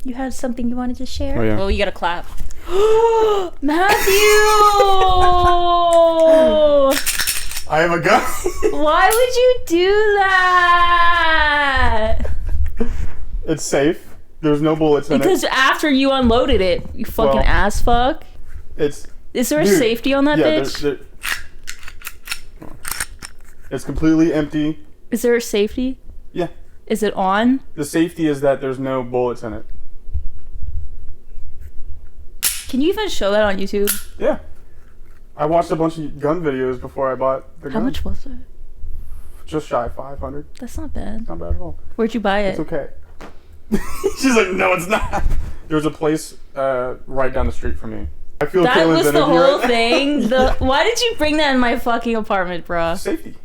You had something you wanted to share? Oh yeah. Well, you gotta clap. Matthew! I have a gun. Why would you do that? It's safe. There's no bullets in Because after you unloaded it, you fucking Well, ass fuck. it. Is there a Dude, safety on that bitch? It's completely empty. Is there a safety? Yeah. Is it on? The safety is that there's no bullets in it. Can you even show that on YouTube? Yeah. I watched a bunch of gun videos before I bought the gun. How much was it? Just shy of 500. That's not bad. Not bad at all. Where'd you buy it? It's okay. She's like, no, it's not. There's a place right down the street from me. I feel That Caitlin's was the energy whole right now. thing. Why did you bring that in my fucking apartment, bruh? Safety.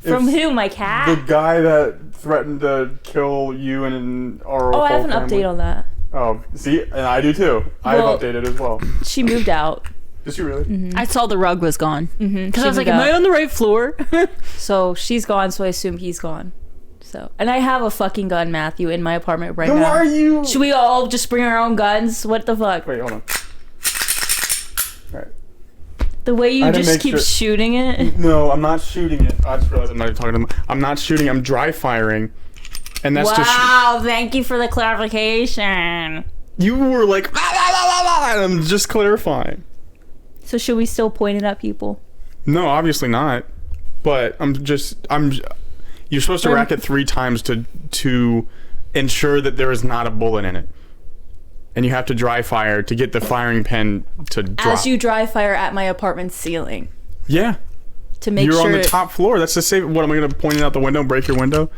From It's who? My The cat? guy that threatened to kill you and our Oh, I have whole an family. update on that. Oh, see, and I do too. Well- I've updated as well. She moved out. Did she really? Mm-hmm. I saw the rug was gone. Because She I was like, moved am I out. on the right floor? So she's gone, so I assume he's gone. So, and I have a fucking gun, Matthew, in my apartment right Then now. why are you? Should we all just bring our own guns? What the fuck? Wait, hold on. Alright. The way you I had to just make keep sure- shooting it. No, I'm not shooting it. I just realized I'm not even talking to them. I'm not shooting. I'm dry firing, and that's just. Wow, thank you for the clarification. You were like, "Ah, la, la, la, la," and I'm just clarifying. So should we still point it at people? No, obviously not. But you're supposed to rack it 3 times to ensure that there is not a bullet in it. And you have to dry fire to get the firing pin to drop. As you dry fire at my apartment ceiling Yeah. to make You're sure. on the top floor. That's the safe. What, am I going to point it out the window and break your window?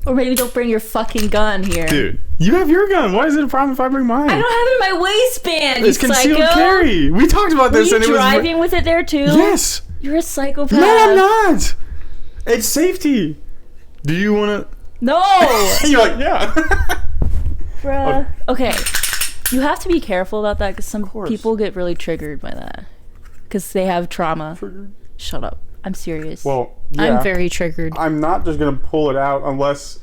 Or maybe don't bring your fucking gun here. Dude, you have your gun. Why is it a problem if I bring mine? I don't have it in my waistband. It's you concealed psycho. carry. We talked about Were this you and it was. driving with it there too? Yes. You're a psychopath. No, I'm not. It's safety. Do you want to? No, You're like, yeah. bruh. Okay, you have to be careful about that because some course. people get really triggered by that because they have trauma. Shut up. I'm serious. Well, yeah. I'm very triggered. I'm not just gonna pull it out unless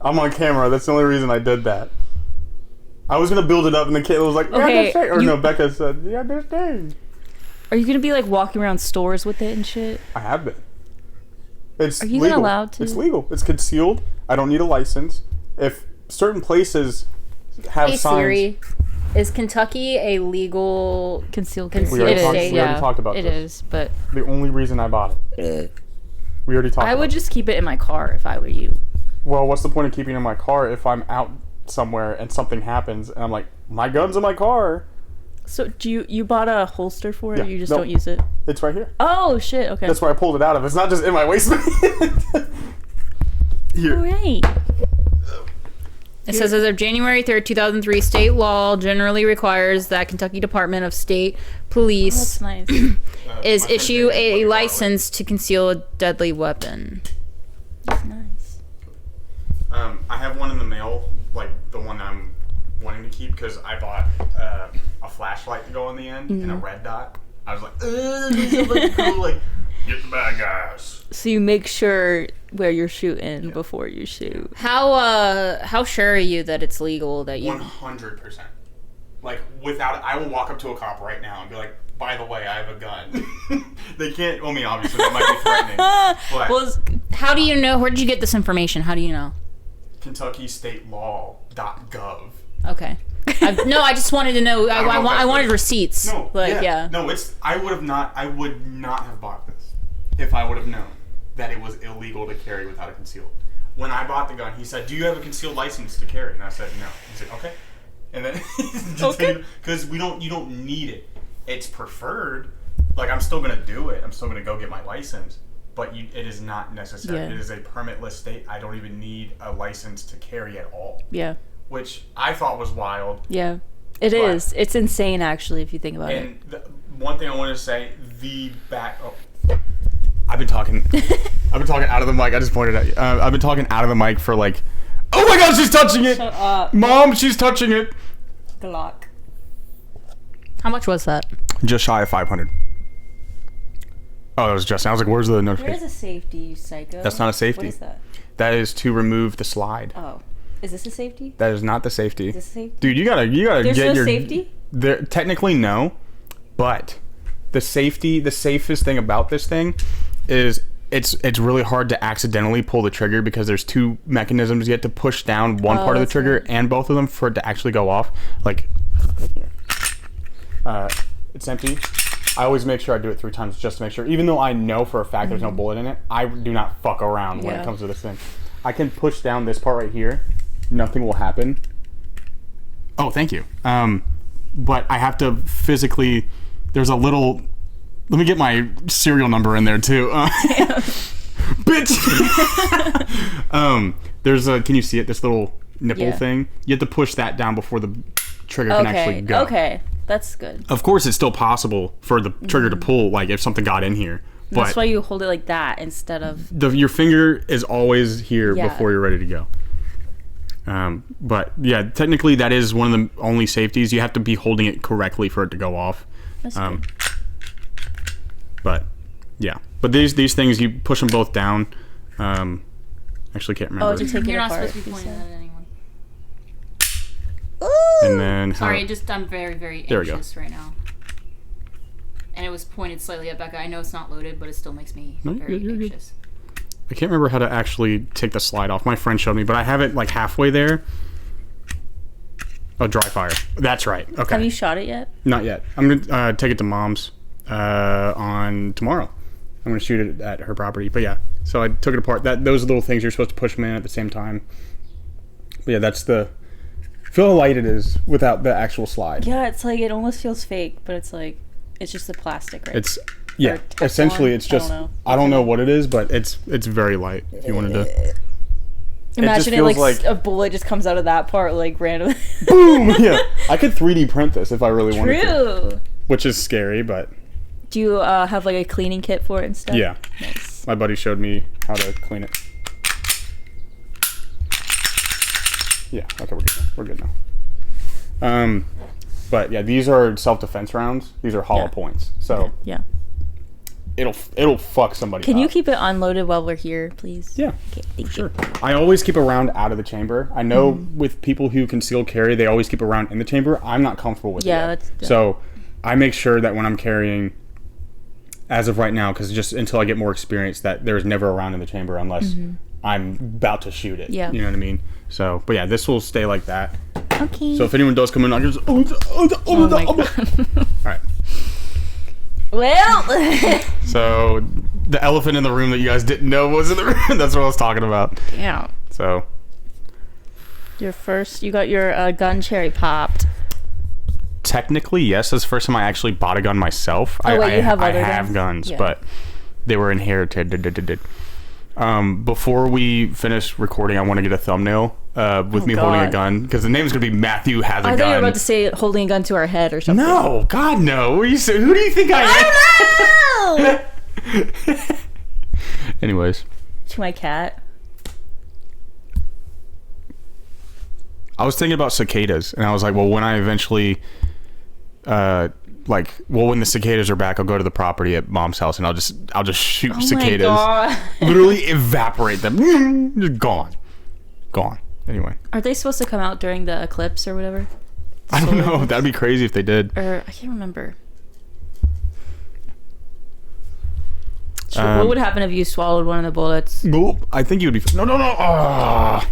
I'm on camera. That's the only reason I did that. I was gonna build it up, and then Caitlin was like, "Yeah, Okay, this thing." Or you- no, Becca said, "Yeah, this thing." Are you gonna be like walking around stores with it and shit? I have been. It's Are you even legal. allowed to? It's legal. It's concealed. I don't need a license. If certain places have Hey signs, Siri, is Kentucky a legal? Concealed We carry. already It talked- is, we already talked about It this. is, but the only reason I bought it. We already talked. I about would it. just keep it in my car if I were you. Well, what's the point of keeping it in my car if I'm out somewhere and something happens and I'm like, my gun's in my car? So do you bought a holster for it? Yeah, Or you just no. don't use it? It's right here. Oh shit! Okay. That's where I pulled it out of. It's not just in my waistband. Here. Great. It says as of January 3rd, 2003, state law generally requires that Kentucky Department of State Police That's nice. is issue a license to conceal a deadly weapon. That's nice. I have one in the mail, like the one I'm wanting to keep, because I bought a flashlight to go on the end and a red dot. I was like, this is like cool, like, get the bad guys. So you make sure where you're shooting before you shoot. How sure are you that it's legal that you? 100%. Like, without it, I will walk up to a cop right now and be like, by the way, I have a gun. They can't, I mean, obviously, that might be threatening. But Well, How do you know? Where did you get this information? How do you know? KentuckyStateLaw.gov. Okay. No, I just wanted to know. don't know if I that's wanted good. receipts. No, Like, yeah. No, I would not have bought this if I would have known that it was illegal to carry without a concealed. When I bought the gun, he said, "Do you have a concealed license to carry?" And I said, "No." He said, "Okay." And then Okay. because you don't need it. It's preferred. Like, I'm still gonna do it. I'm still gonna go get my license. But it is not necessary. Yeah. It is a permitless state. I don't even need a license to carry at all. yeah, Which I thought was wild. yeah. It But- is. It's insane, actually, if you think about it. And one thing I wanted to say, I've been talking out of the mic. I just pointed at you. I've been talking out of the mic for like, oh my god, she's touching it. Shut up, Mom, she's touching it. Glock. How much was that? Just shy of 500. Oh, that was Justin. I was like, where's the Where notification? is a safety, you psycho? That's not a safety. What is that? That is to remove the slide. Oh. Is this a safety? That is not the safety. Is this a safety? Dude, you gotta There's get no your safety? There technically no, but the safest thing about this thing is it's really hard to accidentally pull the trigger because there's two mechanisms. You have to push down one part of the trigger and both of them for it to actually go off. Like here. It's empty. I always make sure I do it 3 times just to make sure. Even though I know for a fact there's no bullet in it, I do not fuck around when it comes to this thing. I can push down this part right here. Nothing will happen. Oh, thank you. But I have to physically... There's a little... Let me get my serial number in there, too. Bitch! There's a... Can you see it? This little nipple thing? You have to push that down before the trigger can actually go. Okay. That's good. Of course, it's still possible for the trigger to pull, like, if something got in here. But that's why you hold it like that instead of... your finger is always here before you're ready to go. But, yeah, technically that is one of the only safeties. You have to be holding it correctly for it to go off. That's good. But, yeah. But these things, you push them both down. Actually can't remember. Oh, to take You're it not apart. supposed to be pointing that at anyone. And then... Sorry, I'm very, very anxious right now. And it was pointed slightly at Becca. I know it's not loaded, but it still makes me very anxious. I can't remember how to actually take the slide off. My friend showed me, but I have it like halfway there. Oh, dry fire. That's right. Okay. Have you shot it yet? Not yet. I'm gonna take it to Mom's on tomorrow. I'm gonna shoot it at her property. But yeah, so I took it apart. Those are little things you're supposed to push them in at the same time. But yeah, that's the... Feel how light it is without the actual slide. Yeah, it's like it almost feels fake, but it's like it's just the plastic, right? It's essentially it's just I don't know what it is, but it's very light. If you wanted to imagine it like a bullet just comes out of that part like randomly. Boom! Yeah, I could 3D print this if I really wanted to. True. Which is scary, but do you have like a cleaning kit for it and stuff? Yeah. Nice. My buddy showed me how to clean it. Yeah, okay, we're good now. But yeah, these are self-defense rounds. These are hollow points, so yeah, it'll fuck somebody. Can you keep it unloaded while we're here, please? Yeah, okay, thank you. I always keep a round out of the chamber. I know with people who conceal carry, they always keep a round in the chamber. I'm not comfortable with that. So I make sure that when I'm carrying, as of right now, because just until I get more experience, that there's never a round in the chamber unless I'm about to shoot it. Yeah, you know what I mean. So, but yeah, this will stay like that. Okay. So if anyone does come in, I can just all right. Well. So the elephant in the room that you guys didn't know was in the room. That's what I was talking about. Yeah. So. You got your gun cherry popped. Technically, yes. That's the first time I actually bought a gun myself. Oh, wait, you have other guns? I have guns, but they were inherited. Before we finish recording, I want to get a thumbnail with me holding a gun, because the name's gonna be Matthew has a gun. I thought you were about to say holding a gun to our head or something. No, God no. Who do you think I am? Anyways. To my cat. I was thinking about cicadas, and I was like, well, when I eventually when the cicadas are back, I'll go to the property at Mom's house and I'll just shoot cicadas. My God. Literally evaporate them. Just gone. Anyway. Are they supposed to come out during the eclipse or whatever? I don't know. That'd be crazy if they did. Or I can't remember. What would happen if you swallowed one of the bullets? Nope. I think you would be. No. Oh.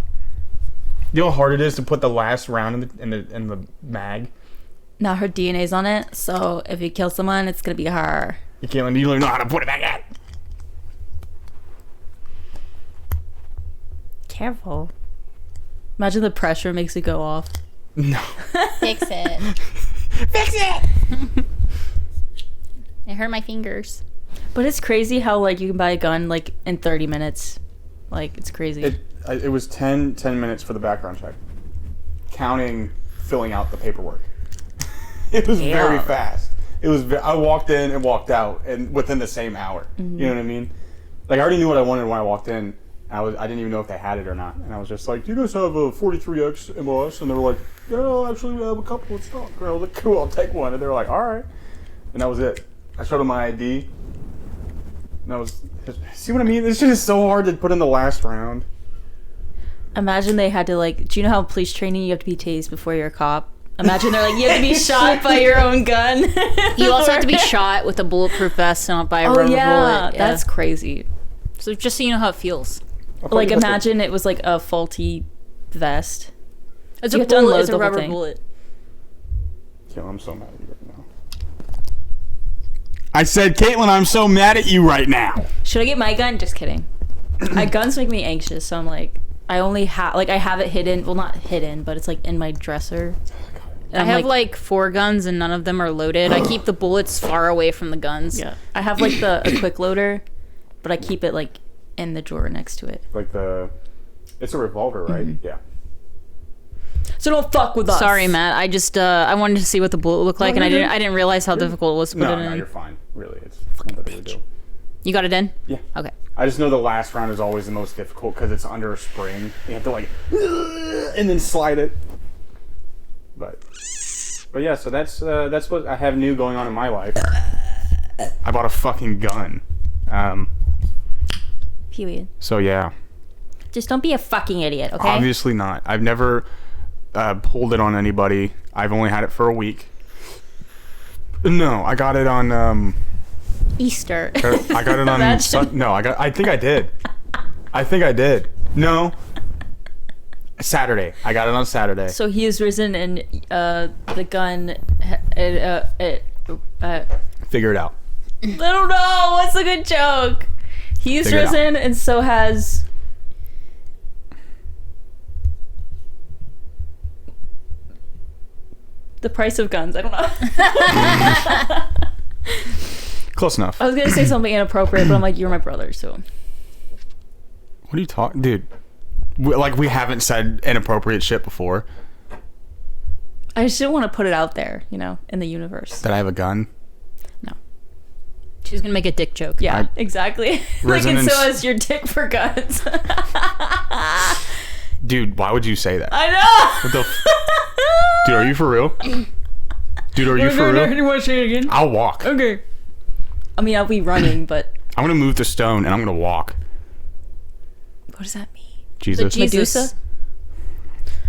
You know how hard it is to put the last round in the mag? Now her DNA's on it, so if you kill someone, it's gonna be her. You don't even know how to put it back in. Careful. Imagine the pressure makes it go off. No. Fix it. Fix it! It hurt my fingers. But it's crazy how like you can buy a gun like in 30 minutes. Like it's crazy. It was 10 minutes for the background check, counting filling out the paperwork. It was very fast. It was. I walked in and walked out, and within the same hour. You know what I mean? Like I already knew what I wanted when I walked in. I didn't even know if they had it or not, and I was just like, "Do you guys have a 43X MLS?" And they were like, "Yeah, actually, we have a couple in stock." And I was like, "Cool, I'll take one." And they were like, "All right," and that was it. I showed them my ID. And I was. See what I mean? This shit is so hard to put in the last round. Imagine they had to like. Do you know how police training you have to be tased before you're a cop? Imagine they're like, you have to be shot by your own gun. You also have to be shot with a bulletproof vest, not by a rubber bullet. Yeah, that's crazy. So just so you know how it feels. Like imagine it was like a faulty vest. It's a bullet. It's a rubber bullet. Caitlin, I'm so mad at you right now. I said, Caitlin, I'm so mad at you right now. Should I get my gun? Just kidding. My guns make me anxious, so I'm like, I only have I have it hidden. Well, not hidden, but it's like in my dresser. I have like 4 guns and none of them are loaded. I keep the bullets far away from the guns. Yeah, I have like a quick loader, but I keep it like in the drawer next to it. Like it's a revolver, right? Mm-hmm. Yeah. So don't fuck with us. Sorry, Matt. I just I wanted to see what the bullet looked like, and I didn't realize how difficult it was to put it in. No, you're fine. Really, it's not that big a deal. You got it in? Yeah. Okay. I just know the last round is always the most difficult because it's under a spring. You have to like and then slide it. But yeah, so that's what I have new going on in my life. I bought a fucking gun. Period. So yeah. Just don't be a fucking idiot, okay? Obviously not. I've never pulled it on anybody. I've only had it for a week. No, I got it on Easter. I got it on no, I think I did. No. Saturday. I got it on Saturday. So he is risen and the gun figure it out. I don't know. What's a good joke? He's risen and so has the price of guns. I don't know. Close enough. I was gonna say something inappropriate, but I'm like, you're my brother, so. What are you talking, dude? We haven't said inappropriate shit before. I just didn't want to put it out there, in the universe. That I have a gun? No. She's gonna make a dick joke. Yeah, exactly. And so is your dick for guns. Dude, why would you say that? I know. What the dude, are you for real? Dude, are you for real? You want to say it again? I'll walk. Okay. I mean, I'll be running, but... I'm going to move the stone, and I'm going to walk. What does that mean? Jesus. Medusa?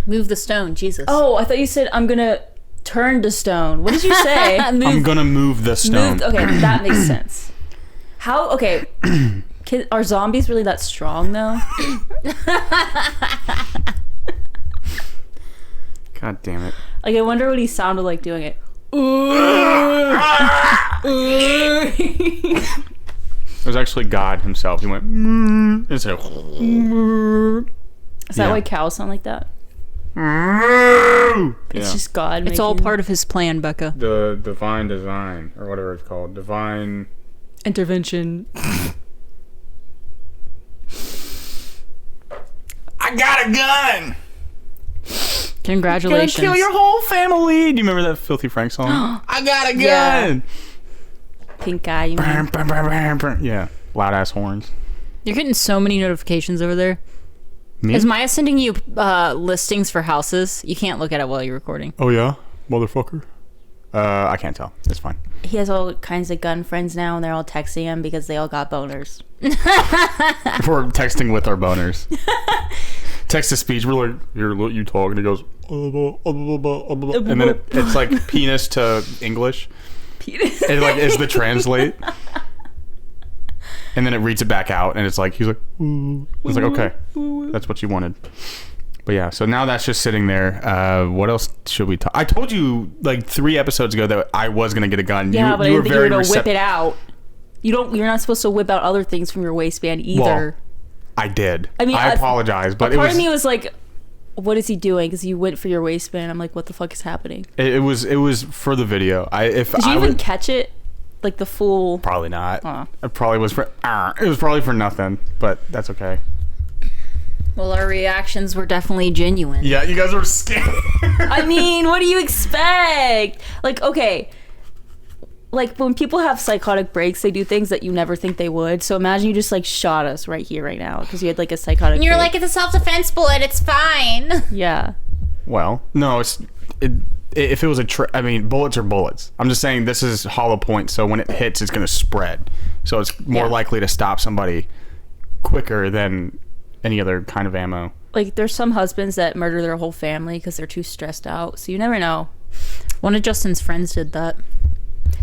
Move the stone, Jesus. Oh, I thought you said, I'm going to turn to stone. What did you say? I'm going to move the stone. Okay, that makes sense. How... Okay. Are zombies really that strong, though? God damn it. Like, I wonder what he sounded like doing it. It was actually God himself. He went instead of. Is that why cows sound like that? It's just God. It's all part of his plan, Becca. The divine design, or whatever it's called, divine intervention. I got a gun. Congratulations. Gonna kill your whole family. Do you remember that Filthy Frank song? I got a gun. Yeah. Pink eye. You mean? Yeah. Loud ass horns. You're getting so many notifications over there. Me? Is Maya sending you listings for houses? You can't look at it while you're recording. Oh yeah, motherfucker. I can't tell. It's fine. He has all kinds of gun friends now, and they're all texting him because they all got boners. We're texting with our boners. Text to speech. We're like, here, look, you talk, and he goes, and then it's like penis to English. Penis. It like is the translate, and then it reads it back out, and it's like he's like, ooh. It's like, okay, that's what you wanted. But yeah, so now that's just sitting there. What else should we talk? I told you like 3 episodes ago that I was gonna get a gun. Yeah, but you were very you were gonna whip it out. You're not supposed to whip out other things from your waistband either. Well, I did. I mean, I apologize, but part of me was like, what is he doing? Because you went for your waistband. I'm like, what the fuck is happening? It was for the video. Did you even catch it? Like the full? Probably not. It probably was for. It was probably for nothing, but that's okay. Well, our reactions were definitely genuine. Yeah, you guys were scared. I mean, what do you expect? Like, okay. Like, when people have psychotic breaks, they do things that you never think they would. So imagine you just, like, shot us right here, right now. Because you had, like, a psychotic And you're break. like, it's a self-defense bullet. It's fine. Yeah. Well, no, if it was I mean, bullets are bullets. I'm just saying this is hollow point, so when it hits, it's going to spread. So it's more likely to stop somebody quicker than any other kind of ammo. like there's some husbands that murder their whole family because they're too stressed out. So you never know. One of Justin's friends did that.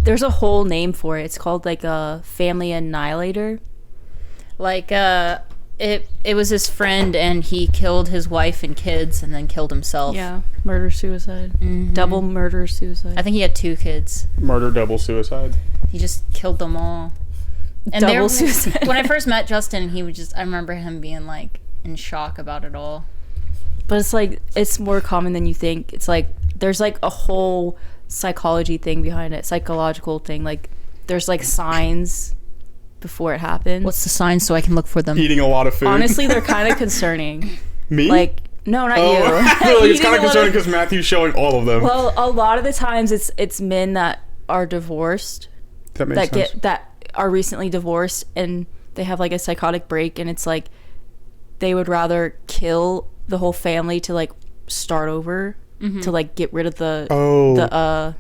There's a whole name for it. It's called like a family annihilator. Like it was his friend, and he killed his wife and kids, and then killed himself. Yeah, murder suicide, double murder suicide. I think he had 2 kids. Murder, double suicide. He just killed them all. And Double suicide. When I first met Justin, he would just, I remember him being like in shock about it all. But it's like, it's more common than you think. It's like there's like a whole psychology thing behind it, psychological thing. Like there's like signs before it happens. What's the sign so I can look for them? Eating a lot of food. Honestly, they're kind of concerning. Me? Like, no, not oh, you. I feel like it's Eating kind a of lot concerning because Matthew's showing all of them. Well, a lot of the times it's men that are divorced that makes sense. that are recently divorced, and they have like a psychotic break, and it's like they would rather kill the whole family to like start over, to like get rid of the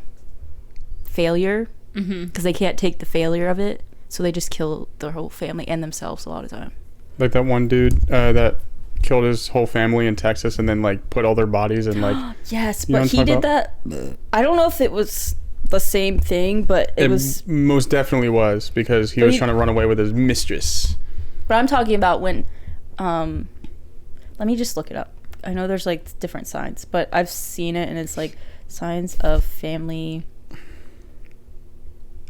failure, because they can't take the failure of it, so they just kill their whole family and themselves a lot of the time. Like that one dude that killed his whole family in Texas and then like put all their bodies in like Yes, You know but what he I'm did talking that. I don't know if it was the same thing, but it was. most definitely was because he But was he- trying to run away with his mistress. But I'm talking about when. Let me just look it up. I know there's like different signs, but I've seen it, and it's like signs of family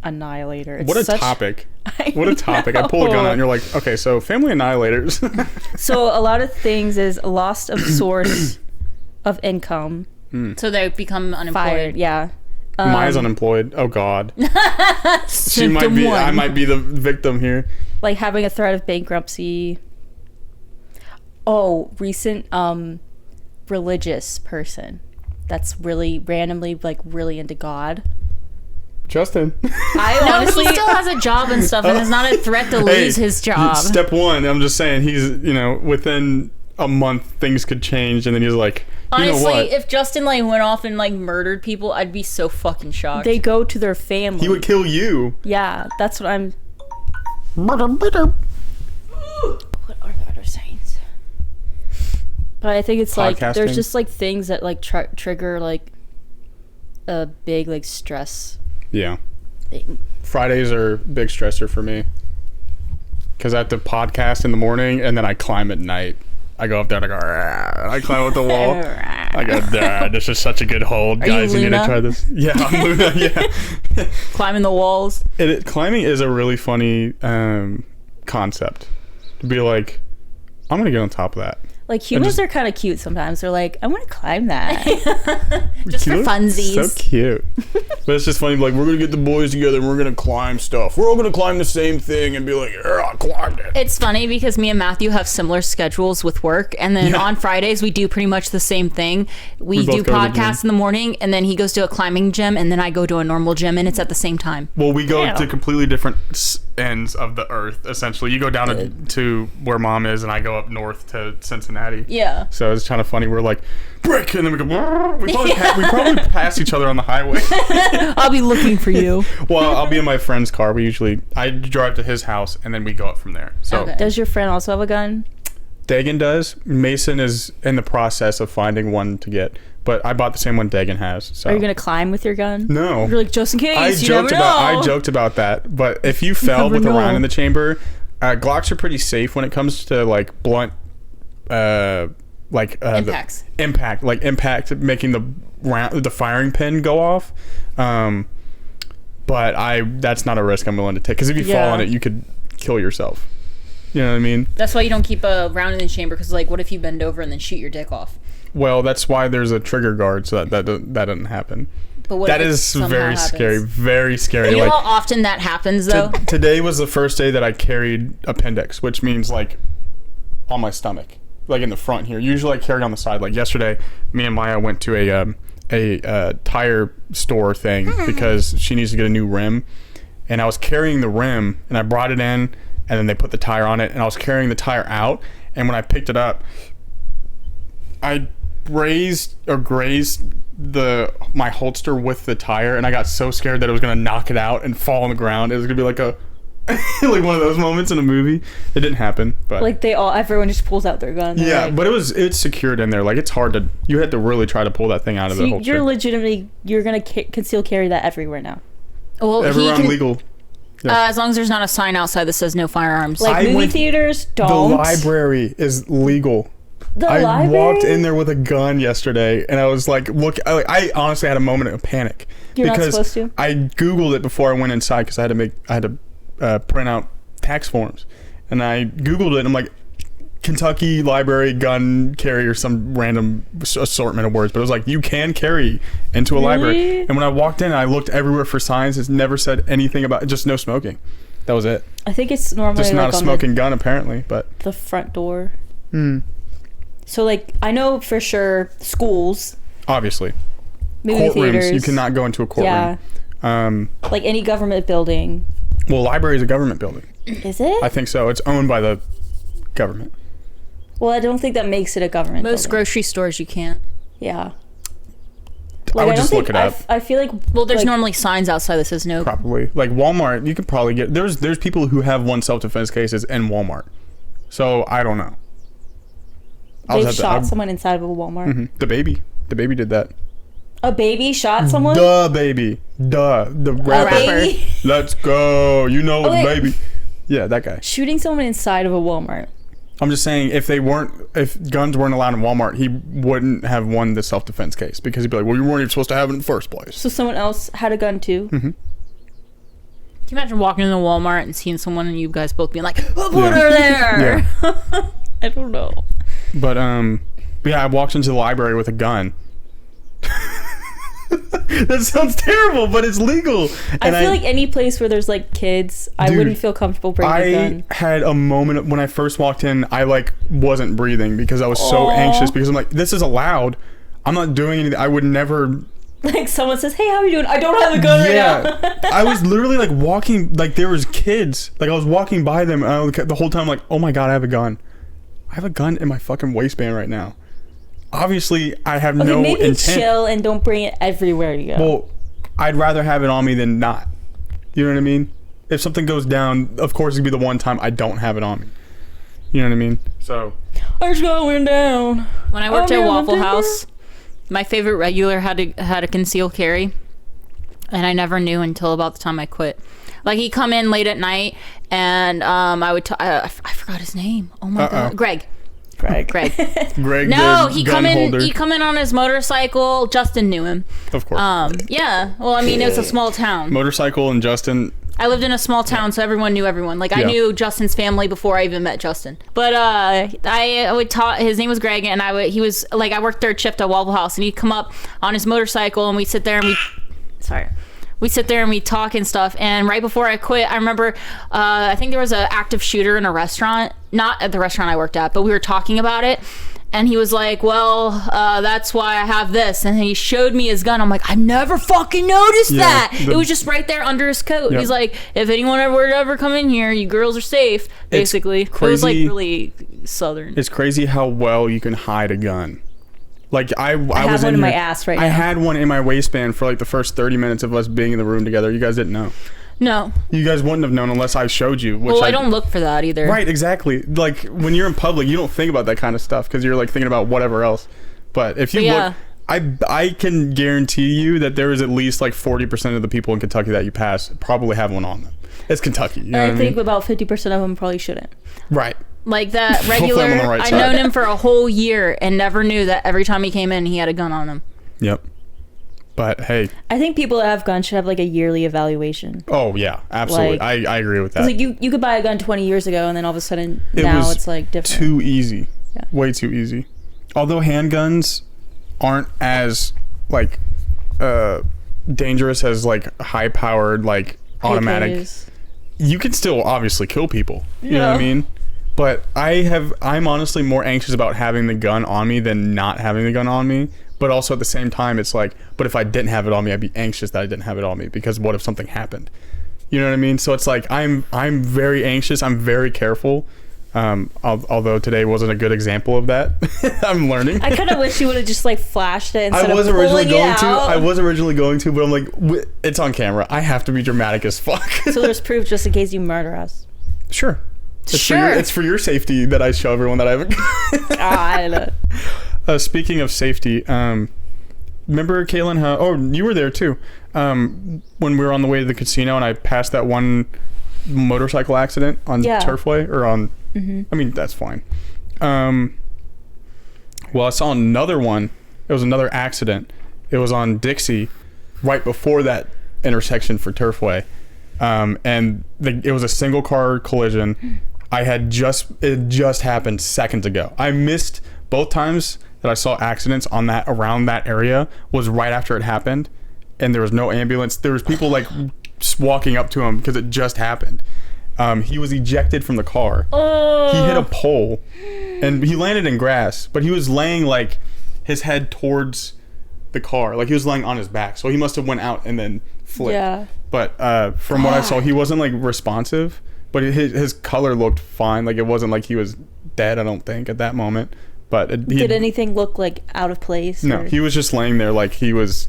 annihilator. It's What a such- topic. I What a topic. I pull a gun out know. and you're like, okay, so family annihilators. So a lot of things is loss of source of income, So they become unemployed. fired. Yeah. Maya's unemployed. Oh God. She might Symptom be. one. I might be the victim here. Like having a threat of bankruptcy. Oh, recent religious person that's really randomly like really into God. Justin. I No, honestly he still has a job and stuff, and it's not a threat to lose Hey, his job. Step one. I'm just saying he's within a month things could change, and then he's like, you know Honestly, what? if Justin like went off and like murdered people, I'd be so fucking shocked. they go to their family. He would kill you. Yeah, that's what I'm. What are the other signs? But I think it's like Podcasting. there's just like things that like trigger like a big like stress Yeah. thing. Fridays are a big stressor for me because I have to podcast in the morning and then I climb at night. I go up there and I go, "Rah," and I climb up the wall. I go, this is such a good hold, Are you guys. You need to Luna? try this. Yeah, I'm Luna. Yeah. Climbing the walls. Climbing is a really funny concept. To be like, I'm gonna get on top of that. Like humans just- are kind of cute sometimes. They're like, I want to climb that. Just for Cute? funsies. So cute. But it's just funny, like, we're gonna get the boys together and we're gonna climb stuff. We're all gonna climb the same thing and be like, yeah, I climbed it. It's funny because me and Matthew have similar schedules with work, and then Yeah. on Fridays we do pretty much the same thing. We We both do go to the podcasts in the morning, and then he goes to a climbing gym, and then I go to a normal gym, and it's at the same time. Well, we go Yeah. to completely different ends of the earth, essentially. You go down to where mom is, and I go up north to Cincinnati. Yeah. So it's kind of funny. We're like, brick, and then we go, "Brrr." we probably pass each other on the highway. I'll be looking for you. Well, I'll be in my friend's car. I drive to his house, and then we go up from there. So Okay. Does your friend also have a gun? Dagan does. Mason is in the process of finding one to get, but I bought the same one Dagan has. So Are you gonna climb with your gun? No. You're like, just in case. I joked about that, but if you fell never with a round know. in the chamber, Glocks are pretty safe when it comes to like blunt, Impacts. impact, making the firing pin go off. But that's not a risk I'm willing to take because if you fall Yeah. on it, you could kill yourself. You know what I mean? That's why you don't keep a round in the chamber, because like, what if you bend over and then shoot your dick off? Well, that's why there's a trigger guard so that doesn't happen. But what That if it is somehow very happens? scary. Very scary. You know Like how often that happens though? today was the first day that I carried appendix, which means like on my stomach, like in the front here. Usually I carry on the side. Like yesterday, me and Maya went to a tire store thing because she needs to get a new rim, and I was carrying the rim, and I brought it in, and then they put the tire on it, and I was carrying the tire out, and when I picked it up, I grazed my holster with the tire, and I got so scared that it was gonna knock it out and fall on the ground. It was gonna be like a Like one of those moments in a movie. It didn't happen, but Like everyone just pulls out their gun. yeah, like, but it's secured in there. Like it's hard to. You had to really try to pull that thing out of so the holster. you're legitimately you're gonna conceal carry that everywhere now. Well, Everywhere he can, legal. as long as there's not a sign outside that says no firearms. Like I movie went- theaters The don't. library is legal. The I library? walked in there with a gun yesterday, and I was like, "Look!" I honestly had a moment of panic You're not because supposed to? I googled it before I went inside because I had to print out tax forms, and I googled it. And I'm like, Kentucky library gun carry or some random assortment of words, but it was like you can carry into a library. Really? And when I walked in, I looked everywhere for signs. It's never said anything about just no smoking. That was it. I think it's normally Just like not a on smoking gun apparently, but. the front door. Hmm. So like I know for sure schools, Obviously, movie courtrooms. theaters. You cannot go into a courtroom. Yeah, like any government building. Well, library is a government building. Is it? I think so. It's owned by the government. Well, I don't think that makes it a government Most building. grocery stores you can't. Yeah. I would don't just think- look it up. I feel like Well, there's like, normally signs outside that says no. Probably like Walmart. You could probably get there's people who have won self-defense cases in Walmart. So I don't know. they shot someone inside of a Walmart. The baby did that. A baby shot someone. The baby, the rapper. baby? Let's go. You know, Okay. baby. Yeah, that guy. Shooting someone inside of a Walmart. I'm just saying, if guns weren't allowed in Walmart, he wouldn't have won the self-defense case because he'd be like, well, you weren't even supposed to have it in the first place. So someone else had a gun too. Can you imagine walking into Walmart and seeing someone and you guys both being like, "Oh, put Yeah. her there"? Yeah. I don't know. But yeah, I walked into the library with a gun. That sounds terrible, but it's legal. I feel like any place where there's like kids, I Dude, wouldn't feel comfortable bringing a I gun. had a moment when I first walked in. I like wasn't breathing because I was so Aw. anxious because I'm like, this is allowed. I'm not doing anything. I would never. Like someone says, "Hey, how are you doing?" I don't have a gun right Yeah, now. I was literally like walking. Like there was kids. Like I was walking by them and the whole time like, oh my god, I have a gun. I have a gun in my fucking waistband right now. Obviously, I have Okay, no maybe intent. chill and don't bring it everywhere you go. Well, I'd rather have it on me than not. You know what I mean? If something goes down, of course it'd be the one time I don't have it on me. You know what I mean? So It's going down. When I worked Oh, at man, Waffle I'm House, my favorite regular had a conceal carry, and I never knew until about the time I quit. Like he'd come in late at night, and I would. I forgot his name. Oh my god, Greg. Greg. Greg, No, the he gun come in. holder, He come in on his motorcycle. Justin knew him. of course. Yeah. Well, I mean, it's a small town. Motorcycle and Justin. I lived in a small town, so everyone knew everyone. Like I Yeah. knew Justin's family before I even met Justin. But I would talk. His name was Greg, and he was like I worked third shift at Waffle House, and he'd come up on his motorcycle, and we'd sit there and we sit there and we talk and stuff. And right before I quit, I remember I think there was an active shooter in a restaurant, not at the restaurant I worked at, but we were talking about it. And he was like, well, that's why I have this. And he showed me his gun. I'm like, I never fucking noticed that. It was just right there under his coat. Yep. He's like, if anyone were to ever come in here, you girls are safe, basically. It was like crazy. really southern. It's crazy how well you can hide a gun. Like I have was one in in my here- ass right I now. had one in my waistband for like the first 30 minutes of us being in the room together. You guys didn't know. No. You guys wouldn't have known unless I showed you. Which Well, I don't look for that either. Right, exactly. Like when you're in public, you don't think about that kind of stuff because you're like thinking about whatever else. But if you But yeah. look, I can guarantee you that there is at least like 40% of the people in Kentucky that you pass probably have one on them. It's Kentucky. You know And what I think mean? about 50% of them probably shouldn't. Right. Like that Hopefully I'm regular, on the right I side. known him for a whole year and never knew that every time he came in, he had a gun on him. Yep. But hey, I think people that have guns should have like a yearly evaluation. oh yeah, absolutely. Like- I agree with that. It's like you could buy a gun 20 years ago and then all of a sudden It now was it's like different. too easy. Yeah. Way too easy. Although handguns aren't as like dangerous as like high powered like automatic. AKs. You can still obviously kill people. You know what I Yeah. mean? But I'm honestly more anxious about having the gun on me than not having the gun on me. But also at the same time, it's like, but if I didn't have it on me, I'd be anxious that I didn't have it on me because what if something happened? You know what I mean? So it's like I'm very anxious. I'm very careful. Although today wasn't a good example of that. I'm learning. I kind of wish you would have just like flashed it instead I was of originally pulling going it to. out. I was originally going to, but I'm like, it's on camera. I have to be dramatic as fuck. So there's proof just in case you murder us. Sure. Sure. It's for your safety that I show everyone that I haven't. God. Speaking of safety, remember Caitlin? Oh, you were there too. When we were on the way to the casino, and I passed that one motorcycle accident on Turfway or on. I mean, that's fine. Well, I saw another one. It was another accident. It was on Dixie, right before that intersection for Turfway, and it was a single car collision. It just happened seconds ago. I missed both times that I saw accidents on that around that area was right after it happened, and there was no ambulance. There was people like walking up to him because it just happened. He was ejected from the car. Oh. He hit a pole, and he landed in grass, but he was laying like his head towards the car, like he was laying on his back. So he must have went out and then flipped. Yeah. But from what I saw, he wasn't like responsive. But his color looked fine. Like it wasn't like he was dead. I don't think at that moment. But did anything look like out of place? No, he was just laying there like he was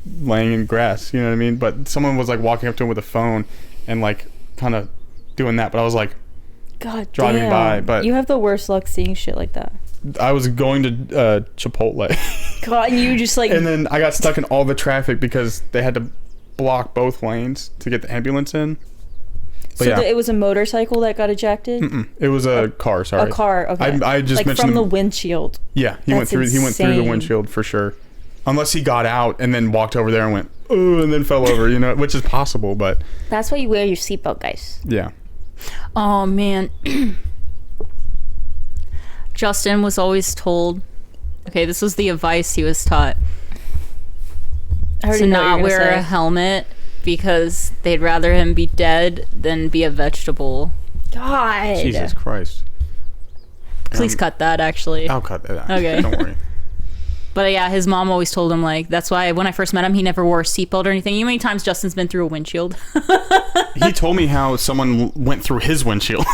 laying in grass. You know what I mean? But someone was like walking up to him with a phone and like kind of doing that. But I was like, God, driving damn. by. But you have the worst luck seeing shit like that. I was going to Chipotle. God, and you just like. And then I got stuck in all the traffic because they had to block both lanes to get the ambulance in. But so yeah. it was a motorcycle that got ejected. It was a car. Sorry, A car. Okay. I just like mentioned from the windshield. Yeah, he went through. He went through the insane. windshield for sure. Unless he got out and then walked over there and went, oh, and then fell over. You know, which is possible, but That's why you wear your seatbelt, guys. yeah. Oh man. Justin was always told, okay, this was the advice he was taught, I already to know what not you're wear gonna a say. helmet because they'd rather him be dead than be a vegetable. God. Jesus Christ. Please cut that, actually. I'll cut that out. Okay. Don't worry. But yeah, his mom always told him, like, that's why when I first met him, he never wore a seatbelt or anything. You know how many times Justin's been through a windshield? He told me how someone went through his windshield.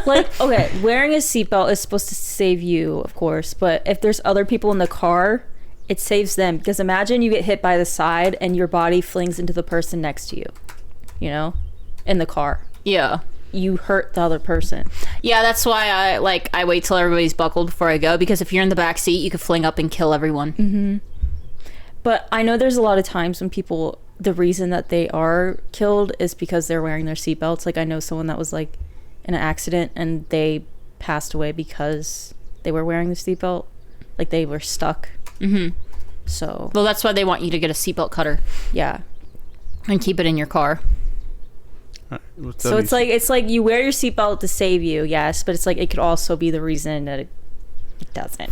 Like, okay, wearing a seatbelt is supposed to save you, of course, but if there's other people in the car, it saves them. Because imagine you get hit by the side and your body flings into the person next to you, you know, in the car. Yeah. You hurt the other person. Yeah, that's why I wait till everybody's buckled before I go, because if you're in the back seat, you could fling up and kill everyone. But I know there's a lot of times when people, the reason that they are killed is because they're wearing their seatbelts. Like, I know someone that was like in an accident and they passed away because they were wearing the seatbelt. Like, they were stuck. So, Well, that's why they want you to get a seatbelt cutter yeah. and keep it in your car. So it's like you wear your seatbelt to save you, yes, but it's like it could also be the reason that it doesn't.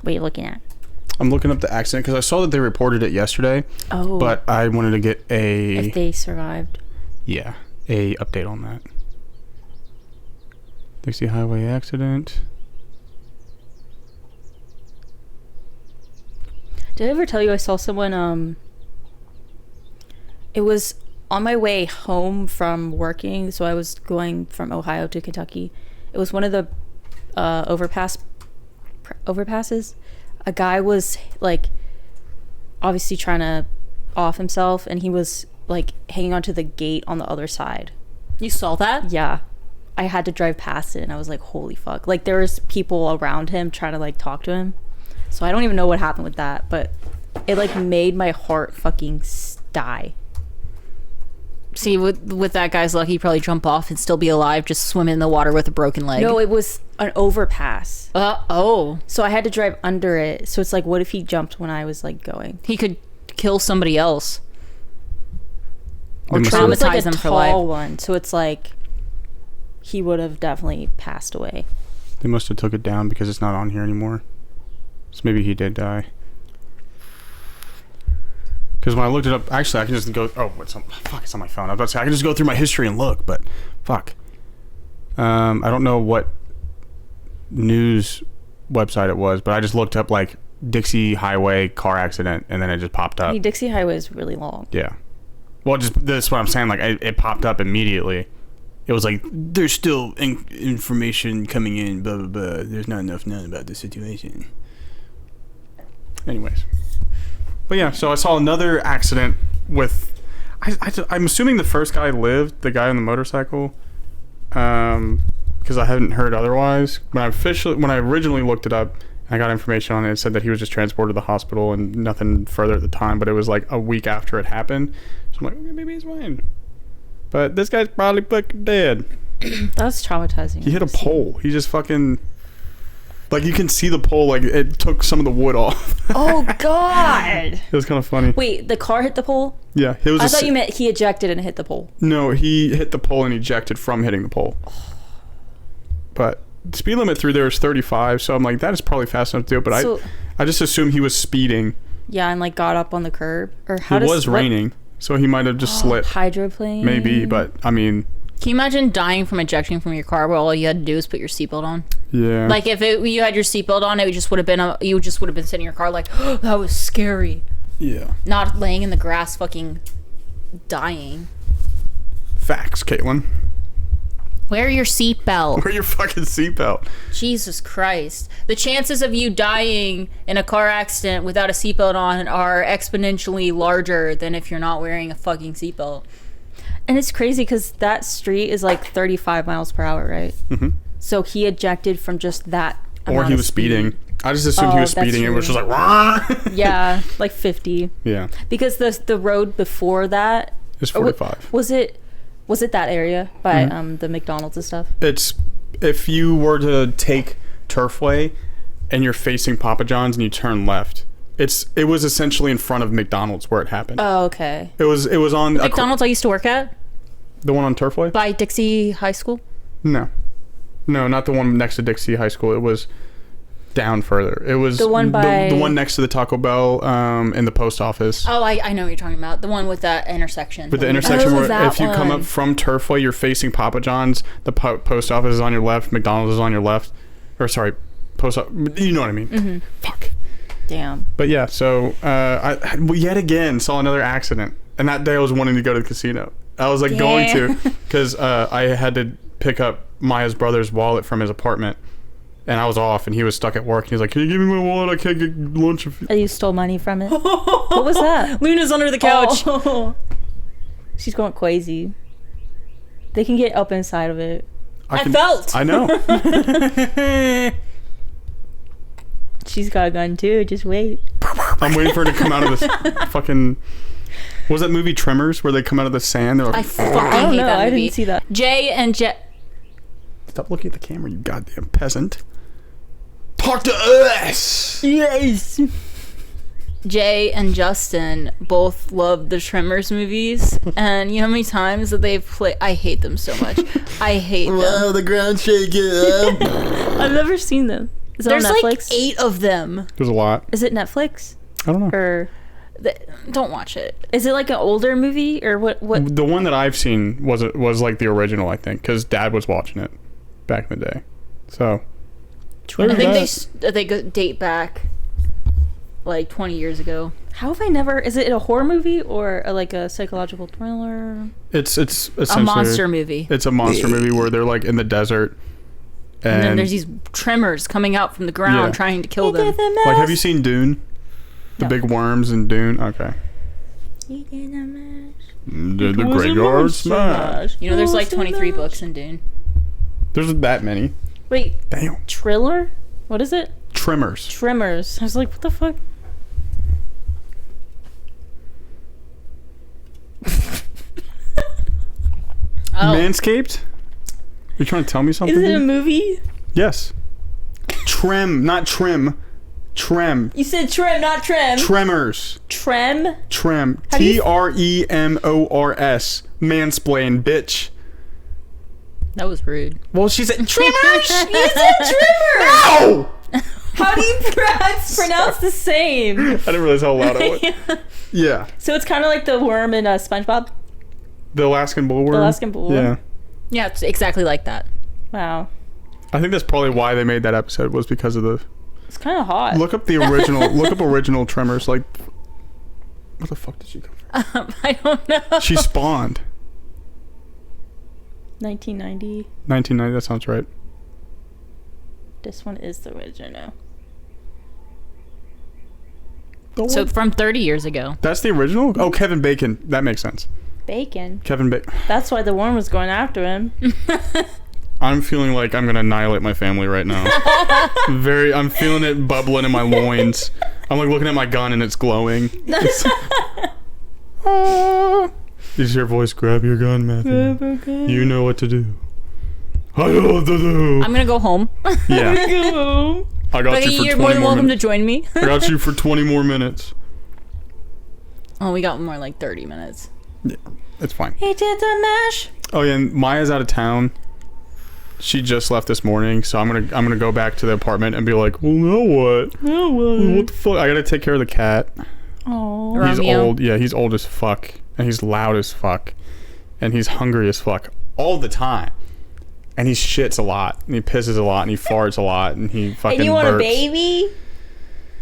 What are you looking at? I'm looking up the accident because I saw that they reported it yesterday, Oh, but I wanted to get if they survived. a update on that. Dixie Highway accident. Did I ever tell you I saw someone, it was on my way home from working, so I was going from Ohio to Kentucky. It was one of the overpasses. A guy was like obviously trying to off himself, and he was like hanging onto the gate on the other side. You saw that? Yeah. I had to drive past it, and I was like, holy fuck. Like, there was people around him trying to like talk to him. So I don't even know what happened with that, but it like made my heart fucking die. See, with that guy's luck, he'd probably jump off and still be alive, just swim in the water with a broken leg. No, it was an overpass. Oh. So I had to drive under it. So it's like, what if he jumped when I was like going? He could kill somebody else. Or They must It was like traumatize a them for tall life. one. So it's like he would have definitely passed away. They must have took it down because it's not on here anymore. So maybe he did die. Because when I looked it up, actually I can just go. Oh, it's on my phone. I was about to say I can just go through my history and look, but fuck. I don't know what news website it was, but I just looked up like Dixie Highway car accident, and then it just popped up. Dixie Highway is really long. Yeah. Well, just that's what I'm saying. Like, it popped up immediately. It was like, there's still information coming in, blah, blah, blah. There's not enough known about the situation. Anyways. But yeah, so I saw another accident with... I'm assuming the first guy lived, the guy on the motorcycle. Because I hadn't heard otherwise. When I originally looked it up, I got information on it. It said that he was just transported to the hospital and nothing further at the time. But it was like a week after it happened. So I'm like, okay, maybe he's fine. But this guy's probably fucking dead. That's traumatizing. He hit a pole. He just fucking... Like, you can see the pole, like, it took some of the wood off. Oh, God. It was kind of funny. Wait, the car hit the pole? Yeah. It was I thought you meant he ejected and hit the pole. No, he hit the pole and ejected from hitting the pole. But the speed limit through there is 35, so I'm like, that is probably fast enough to do it. But So- I just assumed he was speeding. Yeah, and like got up on the curb? Or It was raining, so he might have just slipped. Hydroplane? Maybe, but, I mean... Can you imagine dying from ejecting from your car where all you had to do is put your seatbelt on? Yeah. Like if you had your seatbelt on, it just would have been you just would have been sitting in your car like, oh, that was scary. Yeah. Not laying in the grass, fucking dying. Facts, Caitlin. Wear your seatbelt. Wear your fucking seatbelt. Jesus Christ. The chances of you dying in a car accident without a seatbelt on are exponentially larger than if you're not wearing a fucking seatbelt. And it's crazy because that street is like 35 miles per hour, right? Mm-hmm. So he ejected from just that Or amount he of was speed. speeding. I just assumed he was that's speeding. It was true. just like, Wah! Yeah, like 50. Yeah. Because the road before that... It's or 45. Was it that area by the McDonald's and stuff? It's if you were to take Turfway and you're facing Papa John's and you turn left, it was essentially in front of McDonald's where it happened. Oh, okay. It was on McDonald's I used to work at the one on Turfway. by Dixie High School. No, not the one next to Dixie High School. It was down further. It was The one by- the one next to the Taco Bell in the post office. Oh, I know what you're talking about. The one with that intersection. But the intersection where that if you come one. up from Turfway, you're facing Papa John's. The post office is on your left. McDonald's is on your left. Or sorry, you know what I mean. Mm-hmm. Fuck. Damn. But yeah, so we yet again saw another accident, and that day I was wanting to go to the casino. I was like going to, because I had to pick up Maya's brother's wallet from his apartment, and I was off, and he was stuck at work. And he's like, "Can you give me my wallet? I can't get lunch." Oh, you stole money from it? What was that? Luna's under the couch. Oh. She's going crazy. They can get up inside of it. I felt. I know. She's got a gun too. Just wait. I'm waiting for her to come out of this fucking. What was that movie Tremors where they come out of the sand? They're I like, fucking I don't hate know. that I movie. didn't see that. Jay and "Stop looking at the camera, you goddamn peasant. Talk to us." Yes. Jay and Justin both love the Tremors movies, and you know how many times that they've played. I hate them so much. I hate them. the ground shaking. I've never seen them. Is it There's on like Netflix? 8 of them. There's a lot. Is it Netflix? I don't know. Or Don't watch it. is it like an older movie? Or what? The one that I've seen was like the original, I think, because Dad was watching it back in the day. So I think that. they date back like 20 years ago. How have I never? Is it a horror movie or like a psychological thriller? It's essentially A monster movie. It's a monster movie where they're like in the desert, And then there's these tremors coming out from the ground Yeah. trying to kill them. like, have you seen Dune? The No. big worms in Dune. Okay. The graveyard smash. You know, there's like 23 books in Dune. There's that many. Wait, Damn. Triller? What is it? Tremors. Tremors. I was like, what the fuck? Oh, Manscaped? You trying to tell me something? Is it a dude? movie? Yes. Trim, not trim. Trem. You said trim, not trim. Tremors. Trem? Trem. How do you- Tremors. Mansplain, bitch. that was rude. Well, she said Tremors. You said trimmer! Ow! How do you pronounce the same? I didn't realize how loud I was. Yeah. So it's kind of like the worm in SpongeBob? The Alaskan bullworm. The Alaskan bullworm. Yeah. Yeah, it's exactly like that. Wow. I think that's probably why they made that episode, was because of the It's kind of hot. Look up the original. Look up original Tremors. Like, where the fuck did she come from? I don't know. She spawned. 1990. 1990. That sounds right. This one is the original. So from 30 years ago. That's the original. Oh, Kevin Bacon. That makes sense. Bacon. Kevin Bacon. That's why the worm was going after him. I'm feeling like I'm gonna annihilate my family right now. I'm feeling it bubbling in my loins. I'm like looking at my gun and it's glowing. Ah. Is your voice? Grab your gun, Matthew. You know what to do. I know what to do. I'm gonna go home. Yeah. I got But you for you're 20 more than more welcome to minutes. join me. I got you for 20 more minutes. Oh, we got more like 30 minutes. It's fine. He did the mash. Oh yeah, and Maya's out of town. She just left this morning, so I'm gonna go back to the apartment and be like, well, now what? What the fuck? I gotta take care of the cat. Oh. He's Romeo. old. Yeah, he's old as fuck, and he's loud as fuck, and he's hungry as fuck all the time. And he shits a lot, and he pisses a lot, and he farts a lot, and he fucking And you want burps. a baby?